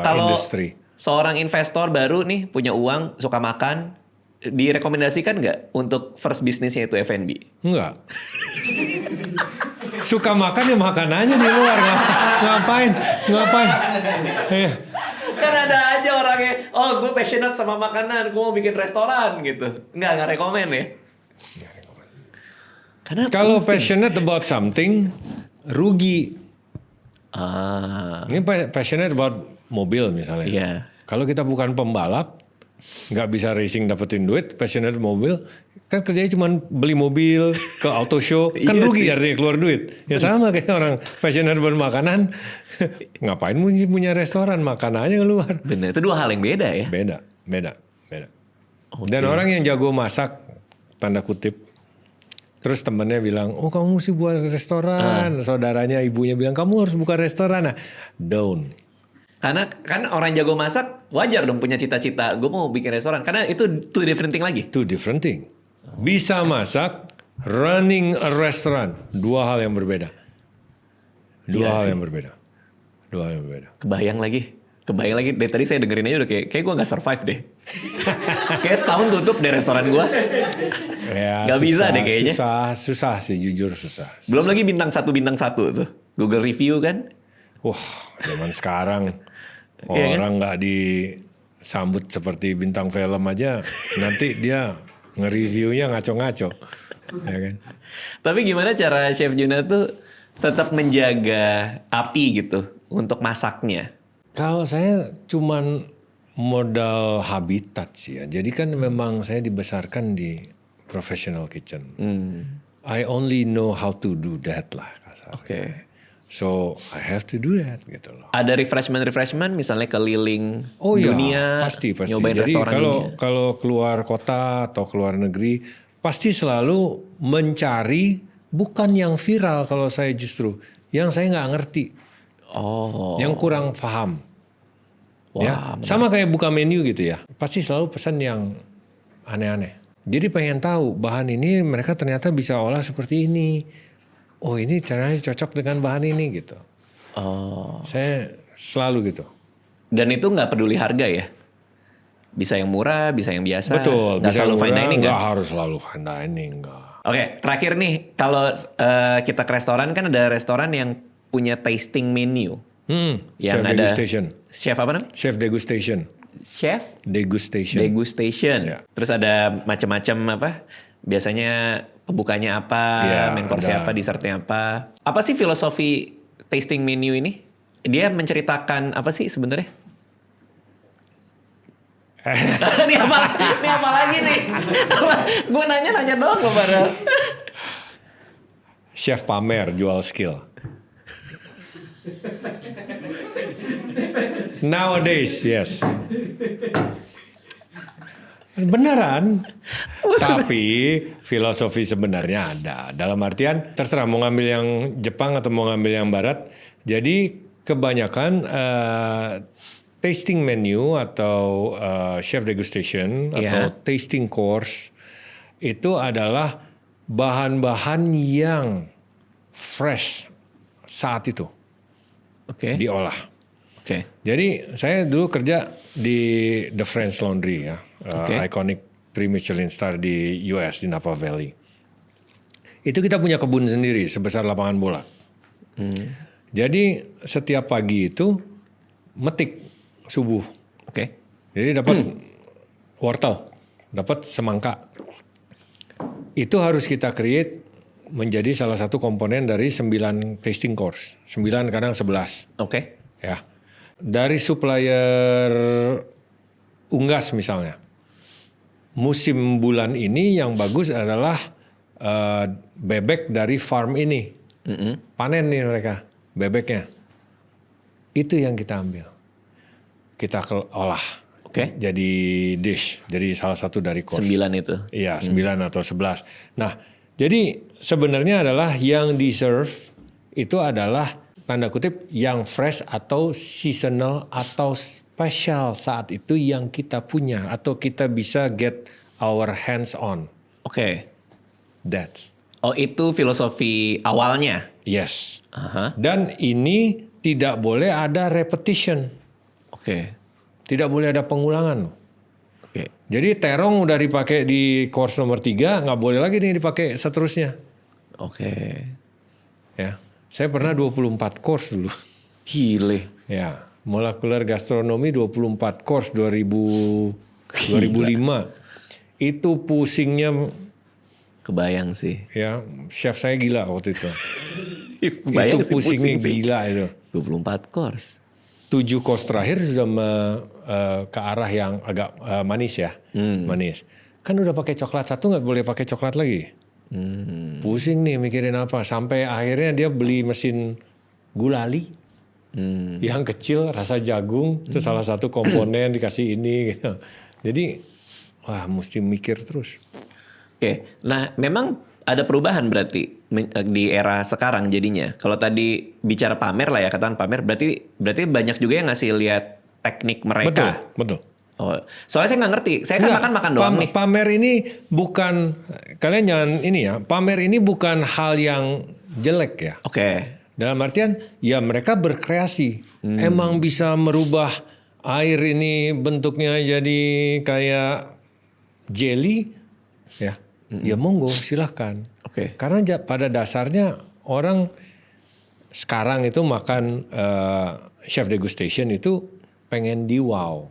Speaker 2: industry.
Speaker 1: Seorang investor baru nih punya uang, suka makan, direkomendasikan nggak untuk first bisnisnya itu F&B?
Speaker 2: Enggak. Suka makan ya makan aja di luar, ngapain?
Speaker 1: Kan ada aja orangnya, oh gue passionate sama makanan, gue mau bikin restoran gitu. Nggak rekomen ya? Karena
Speaker 2: Kalau
Speaker 1: pusing.
Speaker 2: passionate about something, rugi. Ini passionate about mobil misalnya.
Speaker 1: Iya.
Speaker 2: Kalau kita bukan pembalap, nggak bisa racing dapetin duit, passionate mobil, kan kerjanya cuma beli mobil ke auto show, kan
Speaker 1: Iya
Speaker 2: rugi
Speaker 1: sih.
Speaker 2: artinya keluar duit. Ya sama kayak orang passionate bermakanan, ngapain mesti punya restoran, makan aja keluar.
Speaker 1: Bener, itu dua hal yang beda ya.
Speaker 2: Beda. Dan orang yang jago masak, tanda kutip, terus temennya bilang, oh kamu mesti buat restoran. Saudaranya, ibunya bilang, kamu harus buka restoran. Nah, don't.
Speaker 1: Karena kan orang jago masak wajar dong punya cita-cita. Gue mau bikin restoran. Karena itu two different thing lagi.
Speaker 2: Two different thing. Bisa masak, running a restaurant. Dua hal yang berbeda. Dua hal yang berbeda. Kebayang
Speaker 1: lagi. Dari tadi saya dengerin aja udah kayak gue gak survive deh. Kayak setahun tutup deh restoran gue.
Speaker 2: Ya,
Speaker 1: Gak bisa deh kayaknya.
Speaker 2: Susah sih, jujur susah.
Speaker 1: Belum lagi bintang 1 tuh. Google review kan.
Speaker 2: Wah, zaman sekarang
Speaker 1: Iya kan?
Speaker 2: orang nggak disambut seperti bintang film aja, nanti dia nge-reviewnya ngaco-ngaco, ya kan?
Speaker 1: Tapi gimana cara Chef Juna tuh tetap menjaga api gitu untuk masaknya?
Speaker 2: Kalau saya cuman modal habitat sih ya. Jadi kan memang saya dibesarkan di professional kitchen. I only know how to do that lah kasarnya.
Speaker 1: Oke.
Speaker 2: So I have to do that gitu loh.
Speaker 1: Ada refreshment misalnya keliling
Speaker 2: Iya,
Speaker 1: dunia,
Speaker 2: pasti.
Speaker 1: nyobain
Speaker 2: Jadi
Speaker 1: restoran dunia.
Speaker 2: kalau keluar kota atau keluar negeri, pasti selalu mencari bukan yang viral kalau saya justru, yang saya nggak ngerti,
Speaker 1: Oh,
Speaker 2: yang kurang paham.
Speaker 1: wah,
Speaker 2: Ya, sama kayak buka menu gitu ya. Pasti selalu pesan yang aneh-aneh. Jadi pengen tahu bahan ini mereka ternyata bisa olah seperti ini. Oh ini caranya cocok dengan bahan ini gitu.
Speaker 1: oh.
Speaker 2: Saya selalu gitu.
Speaker 1: Dan itu nggak peduli harga ya? Bisa yang murah, bisa yang biasa.
Speaker 2: Betul.
Speaker 1: Nggak
Speaker 2: Bisa
Speaker 1: selalu fine
Speaker 2: murah,
Speaker 1: dining kan?
Speaker 2: nggak harus selalu fine dining. Nggak.
Speaker 1: Oke, terakhir nih, kalau kita ke restoran kan ada restoran yang punya tasting menu. Yang
Speaker 2: Chef
Speaker 1: ada
Speaker 2: degustation.
Speaker 1: chef apa namanya?
Speaker 2: Chef degustation.
Speaker 1: Chef
Speaker 2: Degustation.
Speaker 1: degustation.
Speaker 2: Ya.
Speaker 1: Terus ada macam-macam apa? Biasanya pembukanya apa,
Speaker 2: Ya,
Speaker 1: main course-nya
Speaker 2: ada.
Speaker 1: apa, dessertnya apa. Apa sih filosofi tasting menu ini? Dia menceritakan apa sih sebenarnya? Ini apa lagi nih? Gue nanya doang loh padahal.
Speaker 2: Chef pamer jual skill. Nowadays, yes. Beneran. Tapi filosofi sebenarnya ada. Dalam artian terserah mau ngambil yang Jepang atau mau ngambil yang Barat. Jadi kebanyakan tasting menu atau chef degustation atau tasting course itu adalah bahan-bahan yang fresh saat itu
Speaker 1: Oke.
Speaker 2: diolah.
Speaker 1: Oke.
Speaker 2: Jadi saya dulu kerja di The French Laundry ya, iconic 3 Michelin star di US di Napa Valley. Itu kita punya kebun sendiri sebesar lapangan bola. Jadi setiap pagi itu metik subuh.
Speaker 1: Oke.
Speaker 2: Jadi dapat wortel, dapat semangka. Itu harus kita create menjadi salah satu komponen dari 9 tasting course. 9 kadang 11.
Speaker 1: Oke.
Speaker 2: Ya. Dari supplier unggas misalnya. Musim bulan ini yang bagus adalah bebek dari farm ini. Panen nih mereka bebeknya. Itu yang kita ambil. Kita olah.
Speaker 1: Oke.
Speaker 2: Jadi dish. Jadi salah satu dari course.
Speaker 1: 9 itu.
Speaker 2: Iya, 9 atau 11. Nah, jadi sebenarnya adalah yang di-serve itu adalah tanda kutip yang fresh atau seasonal atau special saat itu yang kita punya atau kita bisa get our hands on.
Speaker 1: Oke.
Speaker 2: That.
Speaker 1: Oh, itu filosofi awalnya.
Speaker 2: Yes.
Speaker 1: Aha.
Speaker 2: Dan ini tidak boleh ada repetition.
Speaker 1: Oke.
Speaker 2: Tidak boleh ada pengulangan.
Speaker 1: Oke.
Speaker 2: Jadi terong udah dipakai di course nomor 3, nggak boleh lagi nih dipakai seterusnya.
Speaker 1: Oke.
Speaker 2: Ya. Saya pernah 24 course dulu.
Speaker 1: Gile.
Speaker 2: Ya, molekuler gastronomi 24 course 2005. Itu pusingnya
Speaker 1: Kebayang sih.
Speaker 2: Ya, chef saya gila waktu itu.
Speaker 1: Kebayang
Speaker 2: Itu
Speaker 1: sih,
Speaker 2: pusingnya
Speaker 1: pusing sih.
Speaker 2: gila itu.
Speaker 1: 24 course.
Speaker 2: 7 course terakhir sudah ke arah yang agak manis ya. Manis. Kan udah pakai coklat, satu nggak boleh pakai coklat lagi. Pusing nih mikirin apa. Sampai akhirnya dia beli mesin gulali. Yang kecil rasa jagung. Itu salah satu komponen dikasih ini gitu. Jadi wah mesti mikir terus.
Speaker 1: Oke, nah memang ada perubahan berarti di era sekarang jadinya. Kalau tadi bicara pamer lah ya, katakan pamer, berarti banyak juga yang ngasih lihat teknik mereka.
Speaker 2: Betul.
Speaker 1: Oh, soalnya saya nggak ngerti. Saya kan makan doang nih.
Speaker 2: Pamer ini bukan, kalian jangan ini ya, pamer ini bukan hal yang jelek ya.
Speaker 1: Oke.
Speaker 2: Dalam artian ya mereka berkreasi. Emang bisa merubah air ini bentuknya jadi kayak jelly ya. Ya monggo silahkan.
Speaker 1: Oke.
Speaker 2: Karena pada dasarnya orang sekarang itu makan chef degustation itu pengen di wow.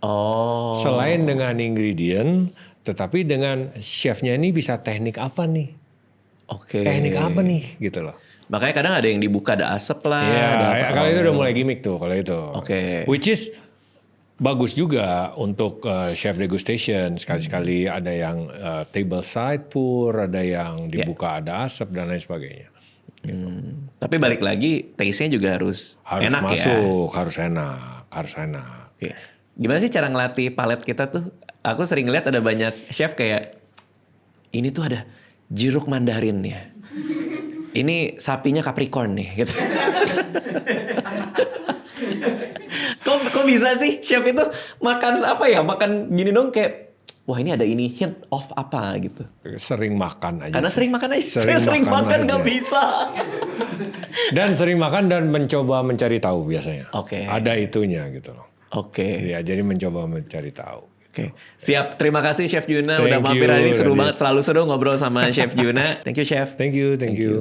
Speaker 1: Oh.
Speaker 2: Selain dengan ingredient, tetapi dengan chefnya ini bisa teknik apa nih?
Speaker 1: Oke.
Speaker 2: Teknik apa nih gitu loh.
Speaker 1: Makanya kadang ada yang dibuka, ada asap lah.
Speaker 2: Iya,
Speaker 1: ada apa.
Speaker 2: kalau itu udah mulai gimmick tuh kalau itu.
Speaker 1: Oke.
Speaker 2: Which is bagus juga untuk chef degustation. Sekali-sekali ada yang table side pour, ada yang dibuka ada asap dan lain sebagainya.
Speaker 1: Tapi balik lagi, taste-nya juga harus enak
Speaker 2: masuk,
Speaker 1: ya.
Speaker 2: harus enak.
Speaker 1: Oke. Gimana sih cara ngelatih palet kita tuh? Aku sering lihat ada banyak chef kayak, ini tuh ada jeruk mandarin ya. Ini sapinya Capricorn nih gitu. Kok bisa sih chef itu makan apa ya? Makan gini dong kayak, wah ini ada ini hint of apa gitu.
Speaker 2: Sering makan aja.
Speaker 1: Karena
Speaker 2: sih.
Speaker 1: sering makan aja. Saya sering makan nggak bisa.
Speaker 2: Dan sering makan dan mencoba mencari tahu biasanya.
Speaker 1: Oke.
Speaker 2: Ada itunya gitu loh.
Speaker 1: Oke.
Speaker 2: Ya, jadi mencoba mencari tahu.
Speaker 1: Oke. Siap. Terima kasih Chef Juna
Speaker 2: Thank
Speaker 1: udah mampir
Speaker 2: you,
Speaker 1: hari ini. Seru
Speaker 2: Radit.
Speaker 1: banget. Selalu seru ngobrol sama Chef Juna. Thank you Chef.
Speaker 2: Thank you.